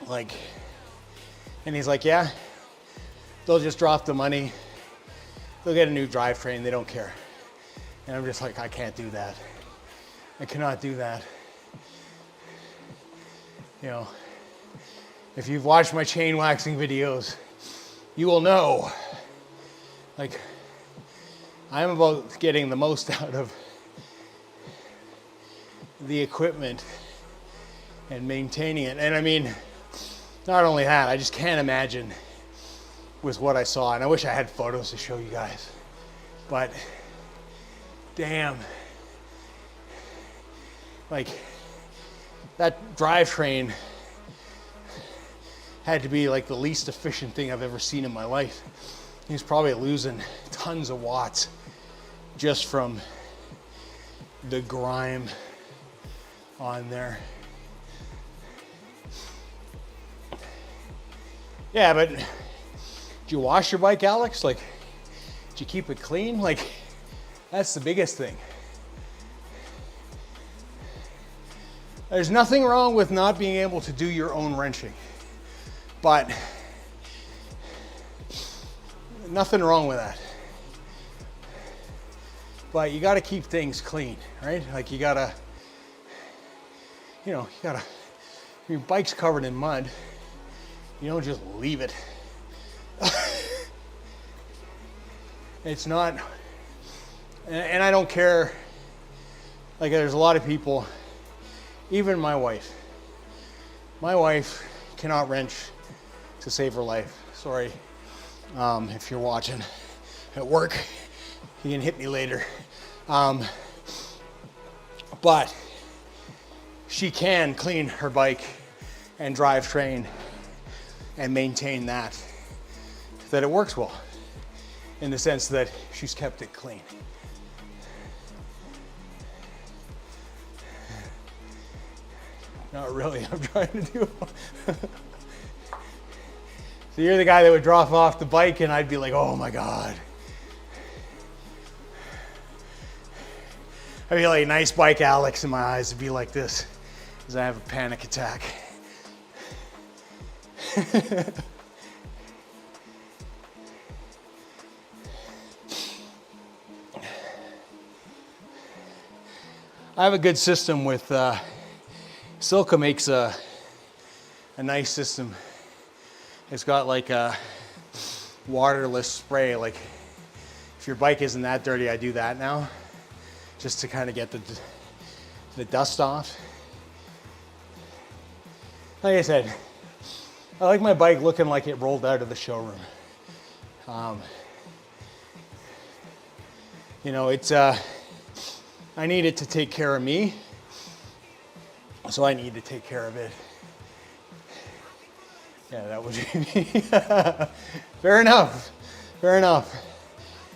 Like, and he's like, yeah, they'll just drop the money. They'll get a new drivetrain, they don't care. And I'm just like, I can't do that. I cannot do that. You know, if you've watched my chain waxing videos, you will know, like, I'm about getting the most out of the equipment and maintaining it. And I mean, not only that, I just can't imagine with what I saw, and I wish I had photos to show you guys, but damn, like, that drivetrain had to be like the least efficient thing I've ever seen in my life. He's probably losing tons of watts just from the grime on there. Yeah, but did you wash your bike, Alex? Like, did you keep it clean? Like, that's the biggest thing. There's nothing wrong with not being able to do your own wrenching, but nothing wrong with that. But you gotta keep things clean, right? Like, you gotta, your bike's covered in mud. You don't just leave it. It's not, and I don't care. Like, there's a lot of people, even my wife cannot wrench to save her life. Sorry, if you're watching at work, you can hit me later. But she can clean her bike and drivetrain and maintain that it works well, in the sense that she's kept it clean. Not really, I'm trying to do. So you're the guy that would drop off the bike and I'd be like, oh my God. I'd be like, nice bike, Alex, in my eyes would be like this, as I have a panic attack. I have a good system with, Silka makes a nice system. It's got like a waterless spray. Like, if your bike isn't that dirty, I do that now, just to kind of get the dust off. Like I said, I like my bike looking like it rolled out of the showroom. It's, I need it to take care of me, so I need to take care of it. Yeah, that would be me. Fair enough, fair enough.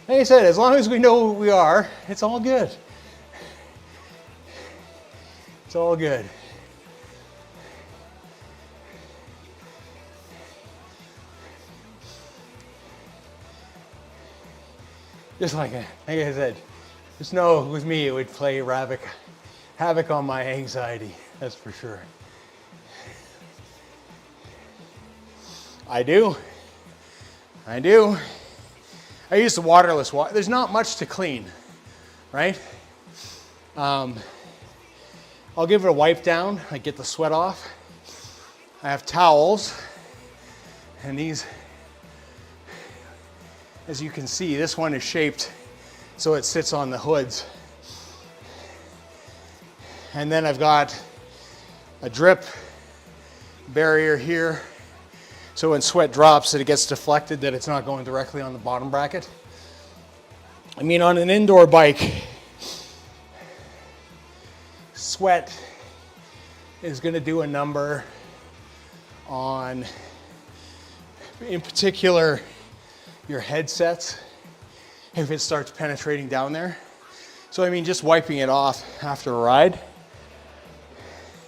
Like I said, as long as we know who we are, it's all good. It's all good. Just like I said, just know with me it would play havoc on my anxiety, that's for sure. I do. I use the waterless water. There's not much to clean, right? I'll give it a wipe down, like get the sweat off. I have towels, and as you can see, this one is shaped so it sits on the hoods. And then I've got a drip barrier here, so when sweat drops that it gets deflected, that it's not going directly on the bottom bracket. I mean, on an indoor bike, sweat is going to do a number on, in particular, your headsets, if it starts penetrating down there. So I mean, just wiping it off after a ride,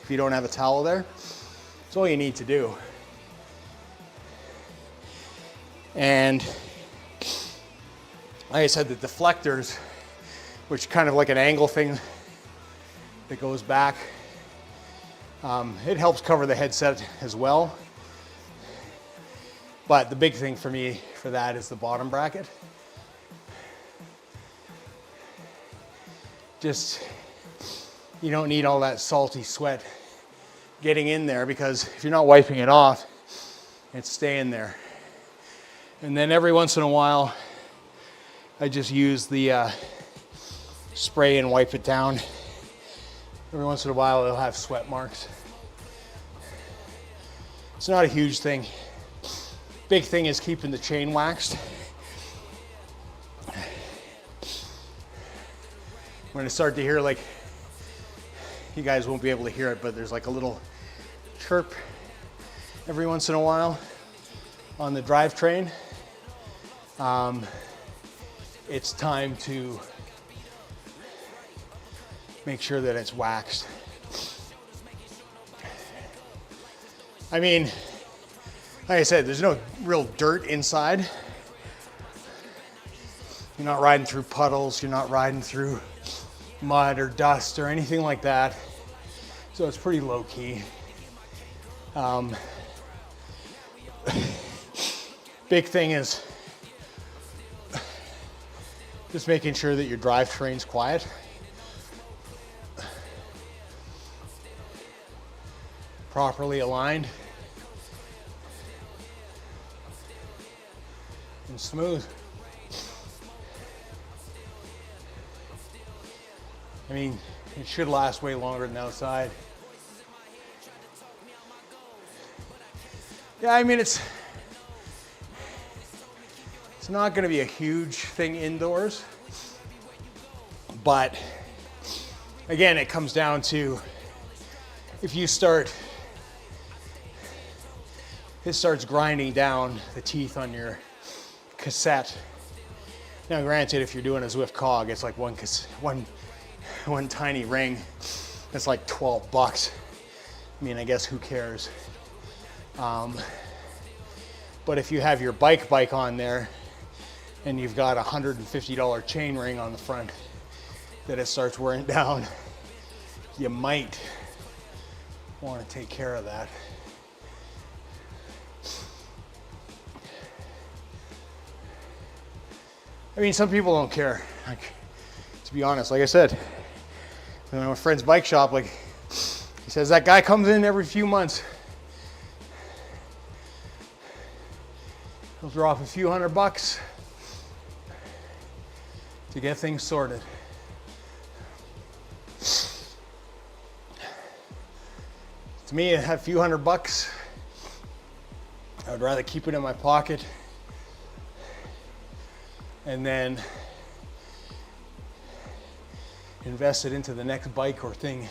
if you don't have a towel there, that's all you need to do. And like I said, the deflectors, which kind of like an angle thing that goes back, it helps cover the headset as well. But the big thing for me for that is the bottom bracket. Just, you don't need all that salty sweat getting in there, because if you're not wiping it off, it's staying there. And then every once in a while, I just use the spray and wipe it down. Every once in a while, it'll have sweat marks. It's not a huge thing. Big thing is keeping the chain waxed. When I start to hear, like, you guys won't be able to hear it, but there's like a little chirp every once in a while on the drivetrain. It's time to make sure that it's waxed. I mean, like I said, there's no real dirt inside. You're not riding through puddles, you're not riding through mud or dust or anything like that. So it's pretty low key. Big thing is just making sure that your drivetrain's quiet. Properly aligned and smooth. I mean, it should last way longer than outside. Yeah, I mean, it's not going to be a huge thing indoors, but again, it comes down to, if you start, it starts grinding down the teeth on your cassette. Now granted, if you're doing a Zwift cog, it's like one tiny ring, it's like $12. I mean, I guess who cares? But if you have your bike on there and you've got a $150 chain ring on the front that it starts wearing down, you might want to take care of that. I mean, some people don't care. Like, to be honest, like I said, in my friend's bike shop, like, he says that guy comes in every few months. He'll drop a few $100 to get things sorted. To me, a few $100, I would rather keep it in my pocket and then invest it into the next bike or thing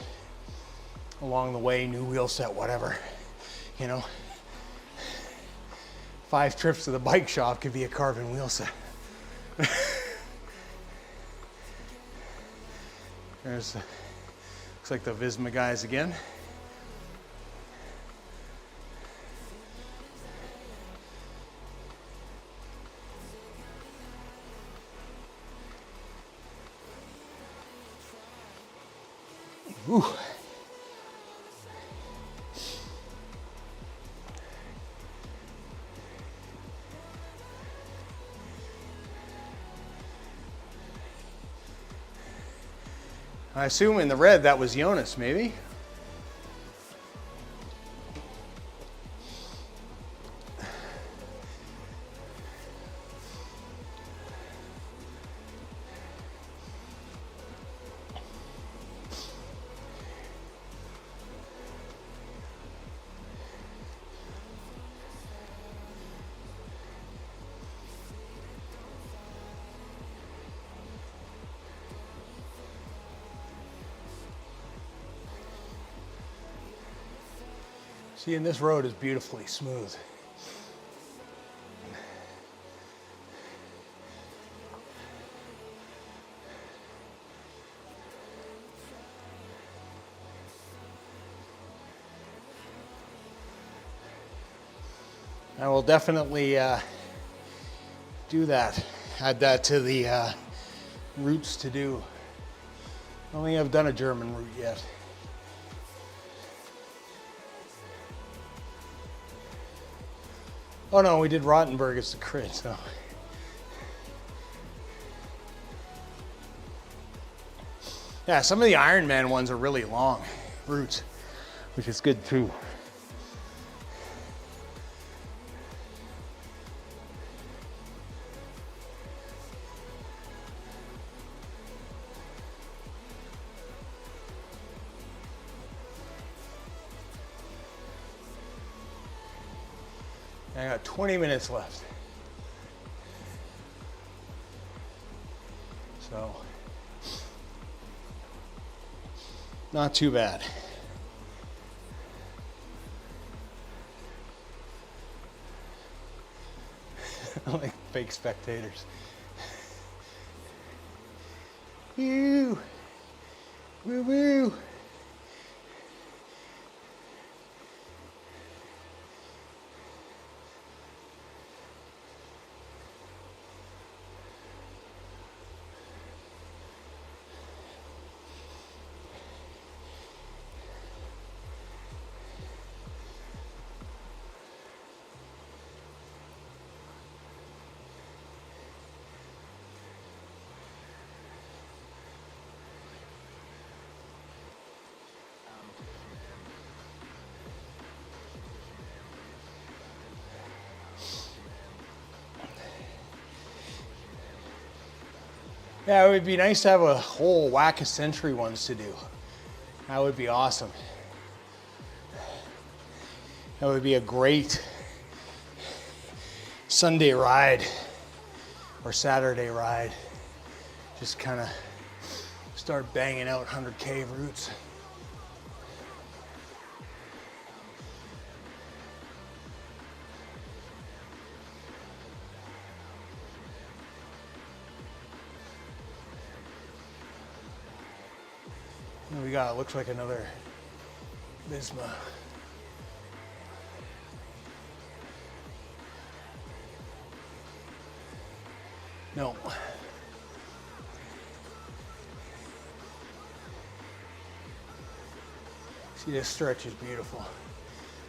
along the way, new wheel set, whatever, you know. 5 trips to the bike shop could be a carbon wheel set. Looks like the Visma guys again. Ooh. I assume in the red that was Jonas, maybe. See, and this road is beautifully smooth. I will definitely do that. Add that to the routes to do. I don't think I've done a German route yet. Oh no, we did Rottenburg as the crit, so. Yeah, some of the Ironman ones are really long routes, which is good too. I got 20 minutes left. So, not too bad. I like fake spectators. Woo! Woo woo! Yeah, it would be nice to have a whole whack of century ones to do. That would be awesome. That would be a great Sunday ride or Saturday ride. Just kind of start banging out 100K routes. What we got? Looks like another Bisma. No. See, this stretch is beautiful.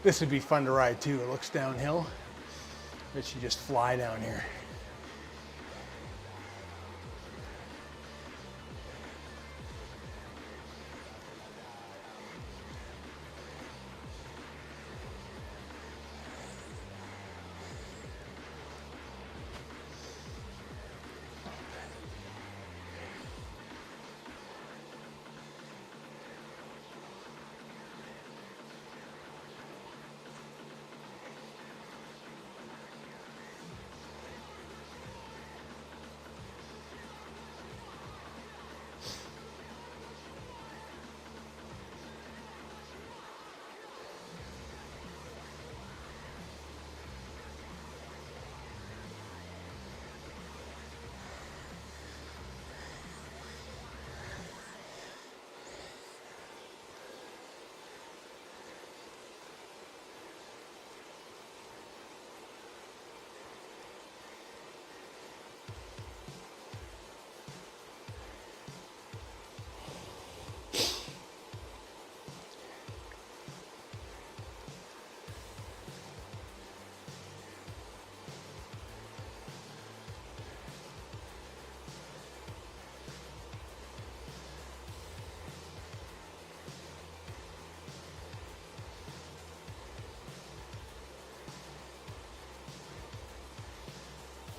This would be fun to ride too. It looks downhill, but you just fly down here.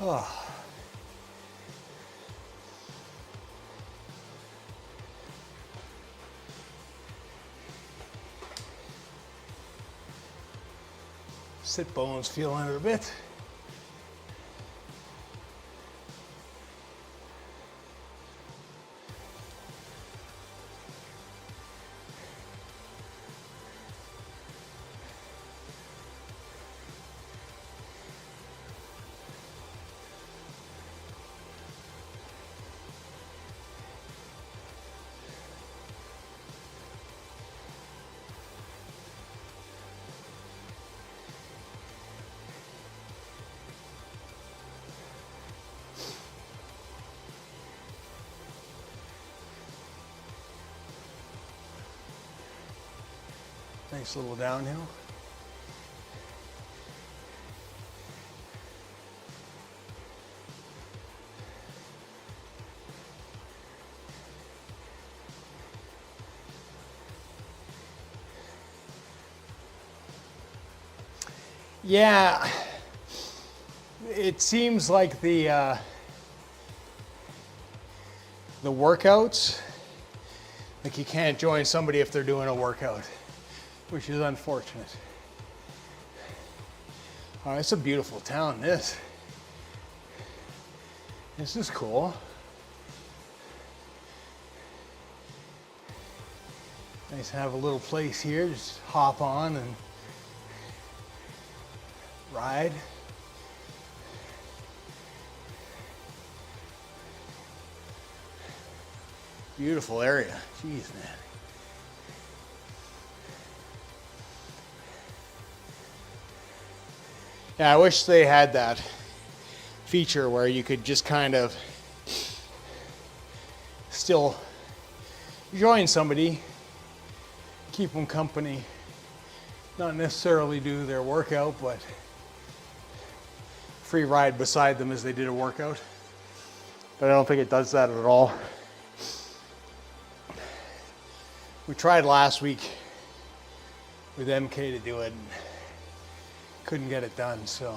Oh. Sit bones feeling it a bit. Nice little downhill. Yeah, it seems like the workouts, like you can't join somebody if they're doing a workout, which is unfortunate. Oh, it's a beautiful town, this. This is cool. Nice to have a little place here, just hop on and ride. Beautiful area. Jeez, man. Yeah, I wish they had that feature where you could just kind of still join somebody, keep them company, not necessarily do their workout, but free ride beside them as they did a workout. But I don't think it does that at all. We tried last week with MK to do it and couldn't get it done, so.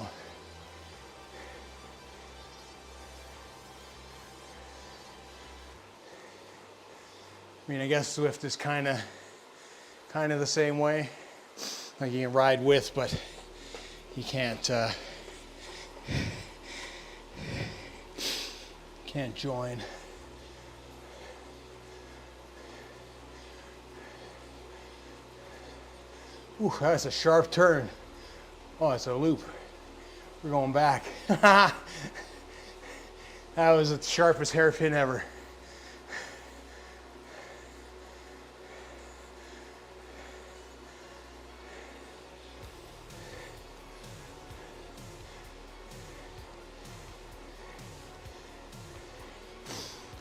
I mean, I guess Zwift is kind of the same way. Like you can ride with, but you can't join. Ooh, that's a sharp turn. Oh, it's a loop. We're going back. That was the sharpest hairpin ever.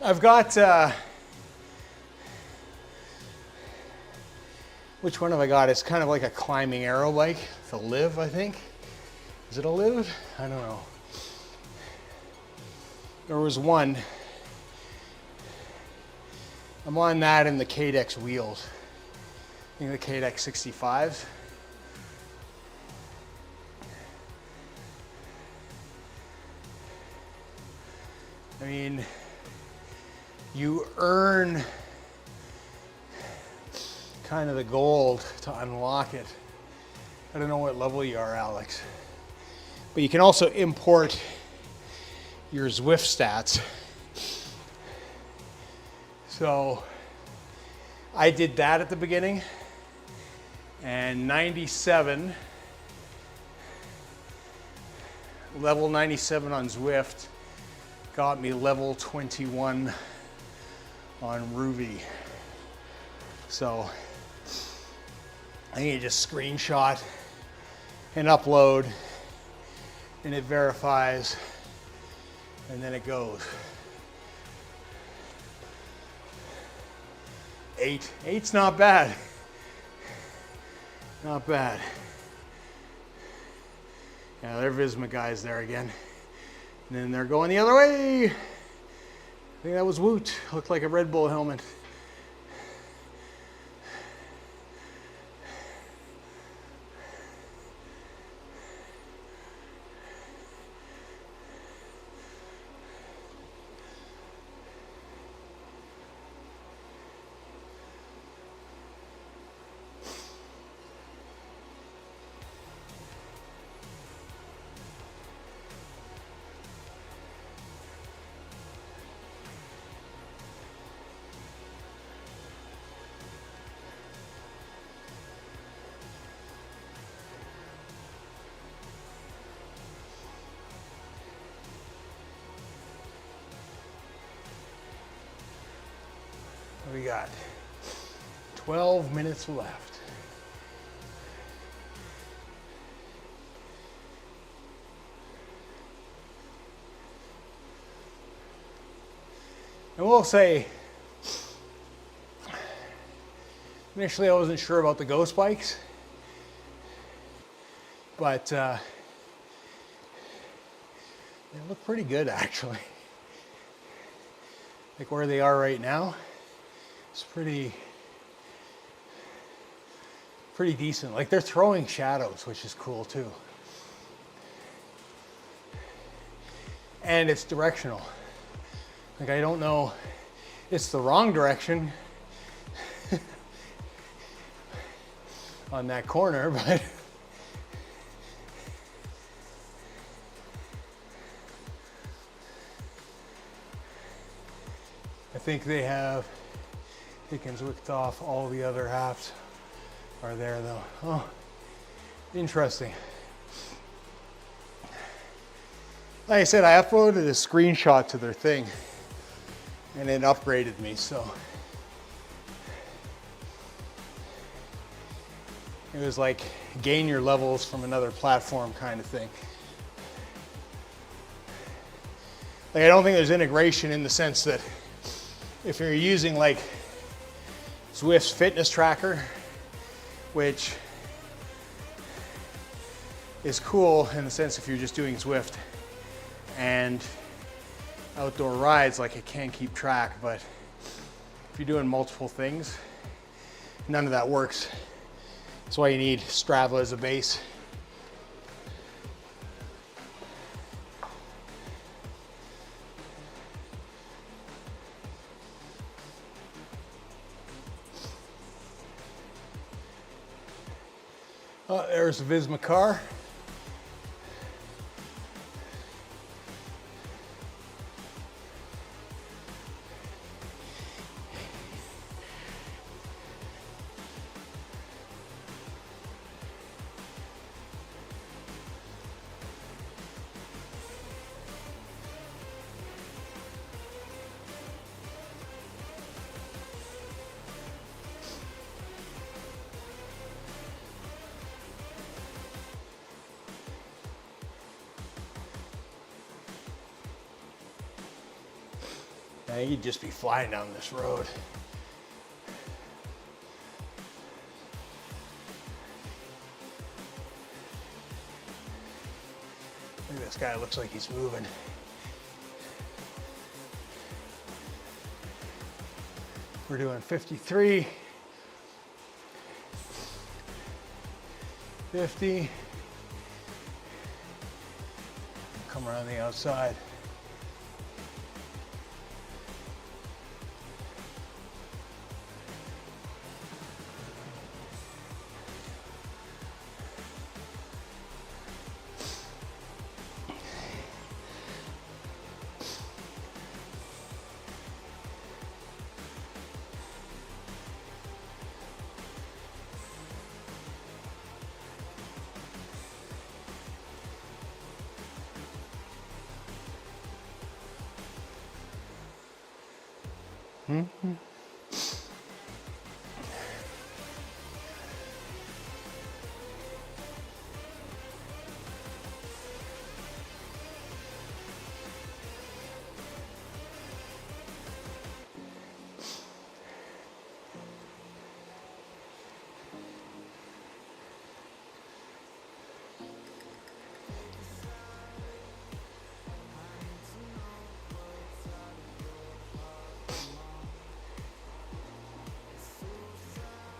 I've got, which one have I got? It's kind of like a climbing aero bike. It's a Liv, I think. Is it a Liv? I don't know. There was one. I'm on that and the Cadex wheels. I think the Cadex 65s. I mean, you earn kind of the gold to unlock it. I don't know what level you are, Alex. But you can also import your Zwift stats. So I did that at the beginning, and 97, level 97 on Zwift got me level 21 on Rouvy. So I think you just screenshot and upload, and it verifies, and then it goes. 8's not bad. Not bad. Yeah, there are Visma guys there again. And then they're going the other way. I think that was Woot. Looked like a Red Bull helmet. We got 12 minutes left. And we'll say Initially, I wasn't sure about the Ghost bikes, but they look pretty good actually. Like where they are right now, it's pretty decent. Like they're throwing shadows, which is cool too. And it's directional. Like I don't know, it's the wrong direction on that corner, but I think they have taken Zwift off. All the other apps are there though. Oh, interesting. Like I said, I uploaded a screenshot to their thing and it upgraded me, so it was like gain your levels from another platform kind of thing. Like I don't think there's integration in the sense that if you're using like Zwift's fitness tracker, which is cool in the sense if you're just doing Zwift and outdoor rides, like it can keep track, but if you're doing multiple things, none of that works. That's why you need Strava as a base. Oh, there's the Visma car. Now you'd just be flying down this road. Look at this guy, looks like he's moving. We're doing 53, 50. Come around the outside.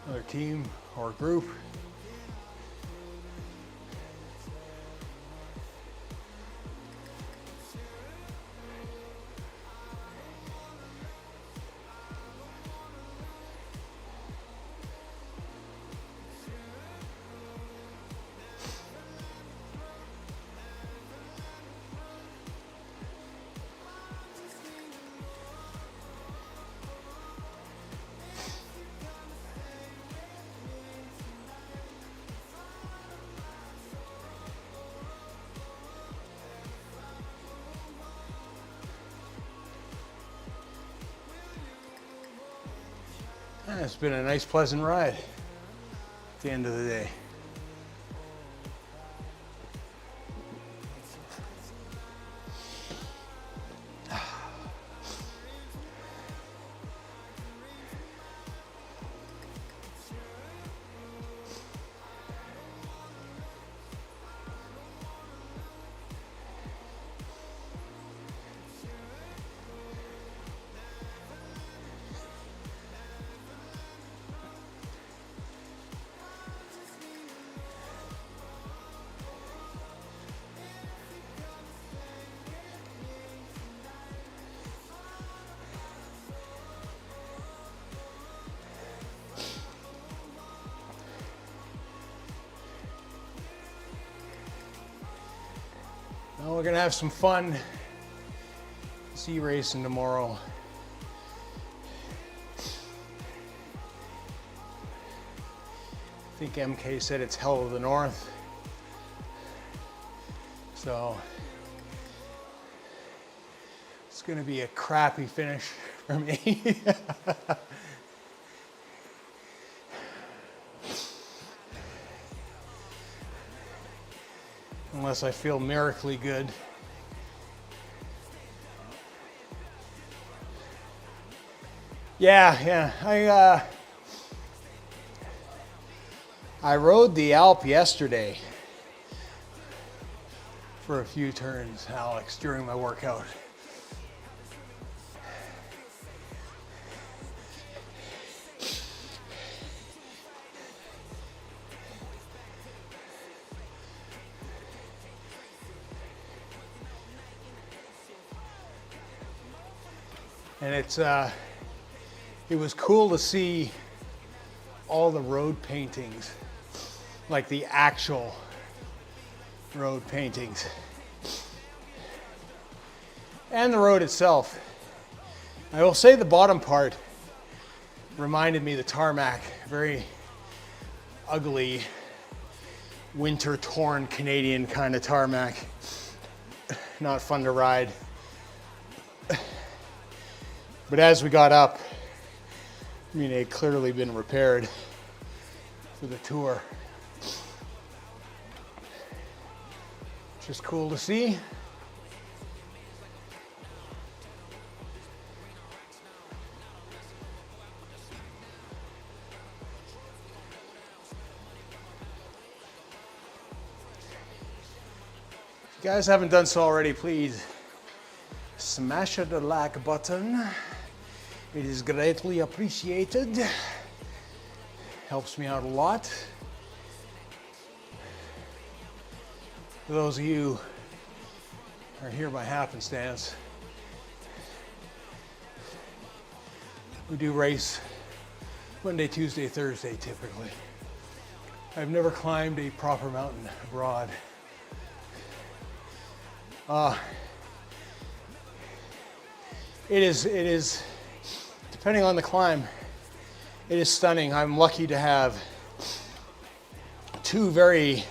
Another team or group. It's been a nice, pleasant ride at the end of the day. gonna have some fun sea racing tomorrow. I think MK said it's hell of the north. So it's gonna be a crappy finish for me. Unless I feel miraculously good. Yeah, I rode the Alp yesterday for a few turns, Alex, during my workout. And it was cool to see all the road paintings, like the actual road paintings. And the road itself. I will say the bottom part reminded me of the tarmac, very ugly, winter-torn Canadian kind of tarmac. Not fun to ride. But as we got up, I mean, it had clearly been repaired for the tour. Just cool to see. If you guys haven't done so already, please smash the like button. It is greatly appreciated. Helps me out a lot. For those of you who are here by happenstance, we do race Monday, Tuesday, Thursday typically. I've never climbed a proper mountain abroad. It is, depending on the climb, it is stunning. I'm lucky to have two very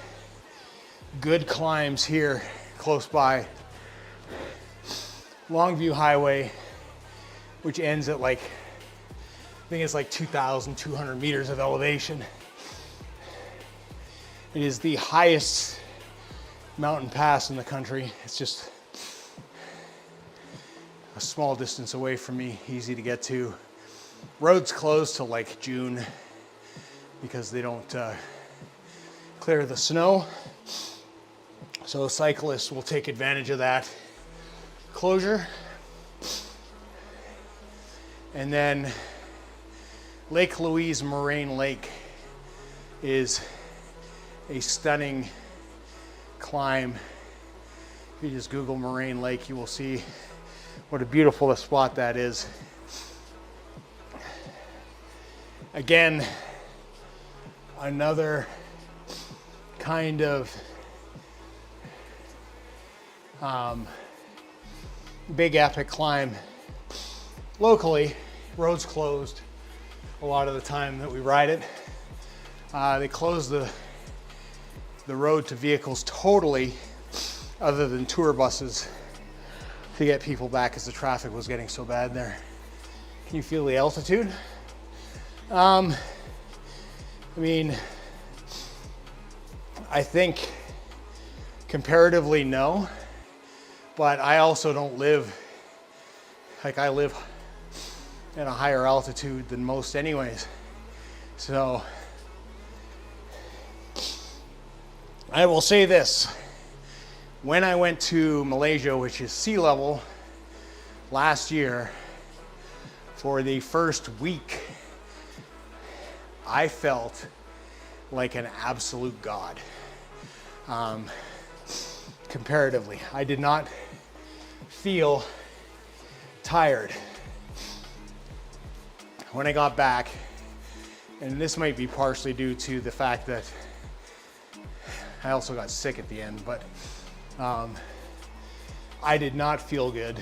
good climbs here close by. Longview Highway, which ends at I think it's 2,200 meters of elevation. It is the highest mountain pass in the country. It's just a small distance away from me, easy to get to. Road's closed till June because they don't clear the snow. So cyclists will take advantage of that closure. And then Lake Louise Moraine Lake is a stunning climb. If you just Google Moraine Lake, you will see what a beautiful spot that is. Again, another kind of big epic climb. Locally, road's closed a lot of the time that we ride it. They closed the road to vehicles totally, other than tour buses, to get people back because the traffic was getting so bad there. Can you feel the altitude? I mean, I think comparatively no, but I also don't live, I live at a higher altitude than most anyways. So I will say this. When I went to Malaysia, which is sea level, last year, for the first week, I felt like an absolute god. Comparatively, I did not feel tired. When I got back, and this might be partially due to the fact that I also got sick at the end, but I did not feel good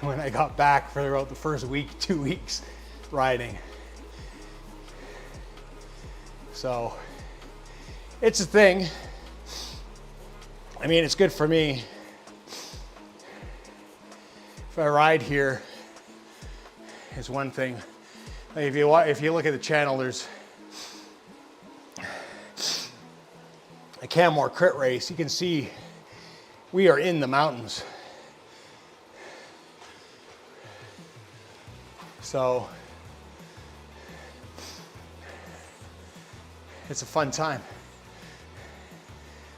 when I got back for about the first week, 2 weeks riding. So it's a thing. I mean, it's good for me. If I ride here, is one thing. Like if you look at the channel, there's a Canmore crit race. You can see we are in the mountains. So it's a fun time.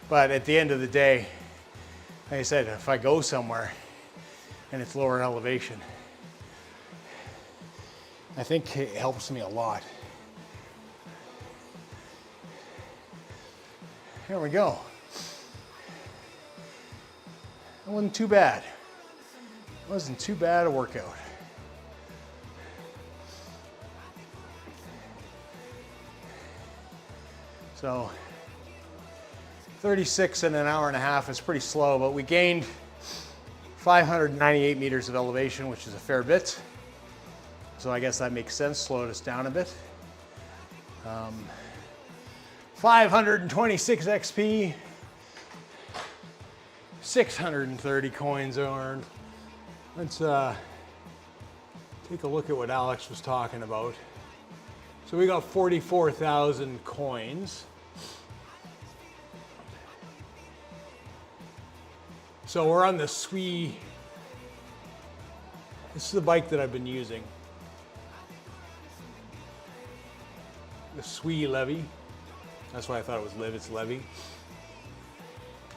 But at the end of the day, like I said, if I go somewhere and it's lower elevation, I think it helps me a lot. Here we go. It wasn't too bad. It wasn't too bad a workout. So 36 in an hour and a half is pretty slow, but we gained 598 meters of elevation, which is a fair bit. So I guess that makes sense, slowed us down a bit. 526 XP, 630 coins earned. Let's take a look at what Alex was talking about. So we got 44,000 coins. So we're on the Zwift. This is the bike that I've been using. The Zwift Levy. That's why I thought it was Liv, it's Levy.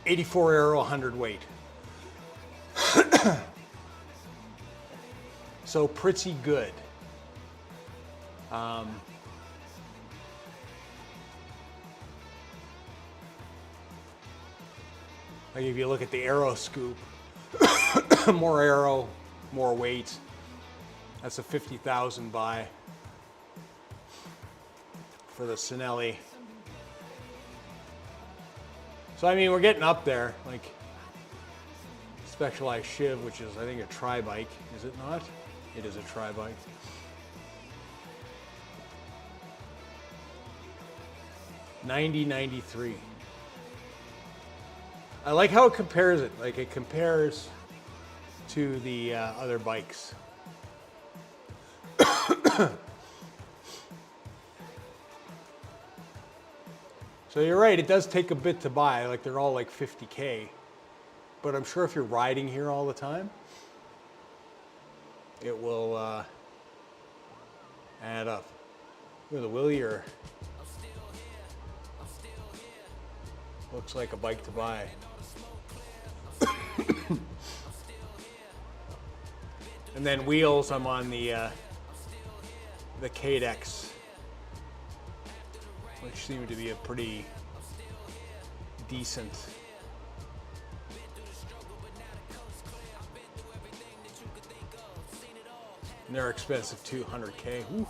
84 aero, 100 weight. So pretty good. Like if you look at the aero scoop, more aero, more weight. That's a 50,000 buy for the Sinelli. So I mean, we're getting up there. Like Specialized Shiv, which is I think a tri-bike, is it not? It is a tri-bike. $90.93. I like how it compares it. Like it compares to the other bikes. So you're right, it does take a bit to buy. Like they're all like 50K. But I'm sure if you're riding here all the time, it will add up. Look at the Willie, or looks like a bike to buy. And then wheels, I'm on the Cadex, which seem to be a pretty decent. And they're expensive too, 100K. Woo.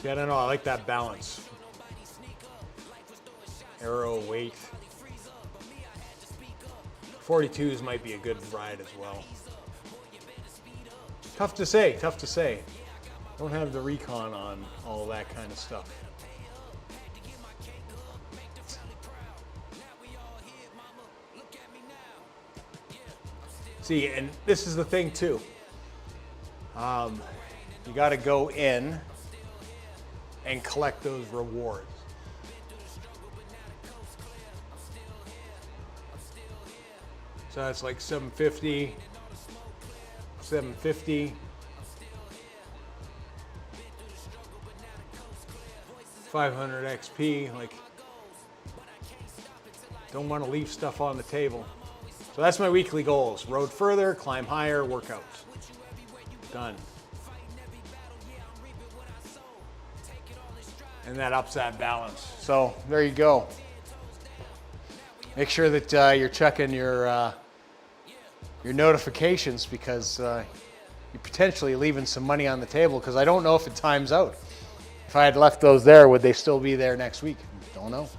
Yeah, I don't know, I like that balance. Aero, weight. 42s might be a good ride as well. Tough to say, tough to say. Don't have the recon on all that kind of stuff. See, and this is the thing too. You got to go in and collect those rewards. So that's like 750, 750, 500 XP. Like, don't want to leave stuff on the table. So that's my weekly goals. Road further, climb higher, workouts. Done. And that ups that balance. So there you go. Make sure that you're checking your notifications, because you're potentially leaving some money on the table, because I don't know if it times out. If I had left those there, would they still be there next week? Don't know.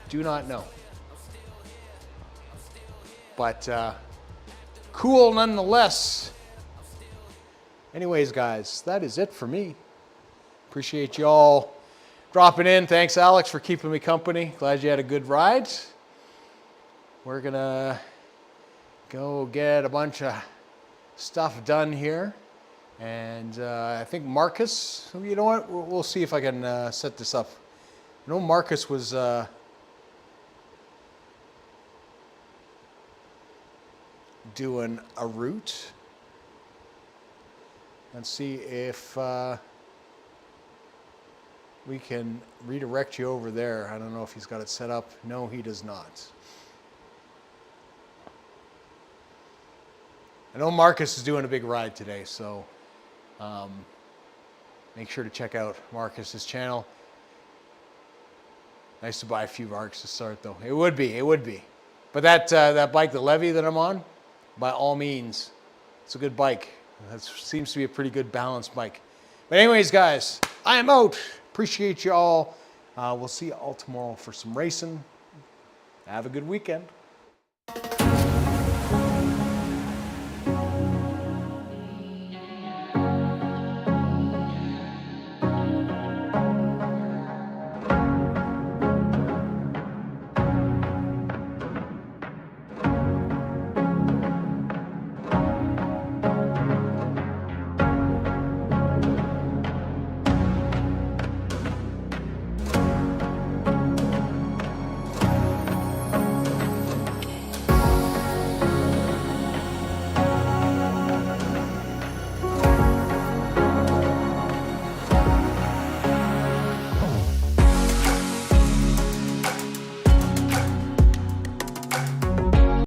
Do not know. But cool nonetheless. Anyways, guys, that is it for me. Appreciate you all dropping in. Thanks, Alex, for keeping me company. Glad you had a good ride. We're going to go get a bunch of stuff done here. And I think Marcus, you know what? We'll see if I can set this up. I know Marcus was doing a route. Let's see if we can redirect you over there. I don't know if he's got it set up. No, he does not. I know Marcus is doing a big ride today, so make sure to check out Marcus's channel. Nice to buy a few marks to start, though. It would be. But that bike, the Levy that I'm on, by all means, it's a good bike. That seems to be a pretty good balanced bike. But anyways, guys, I am out. Appreciate you all. We'll see you all tomorrow for some racing. Have a good weekend.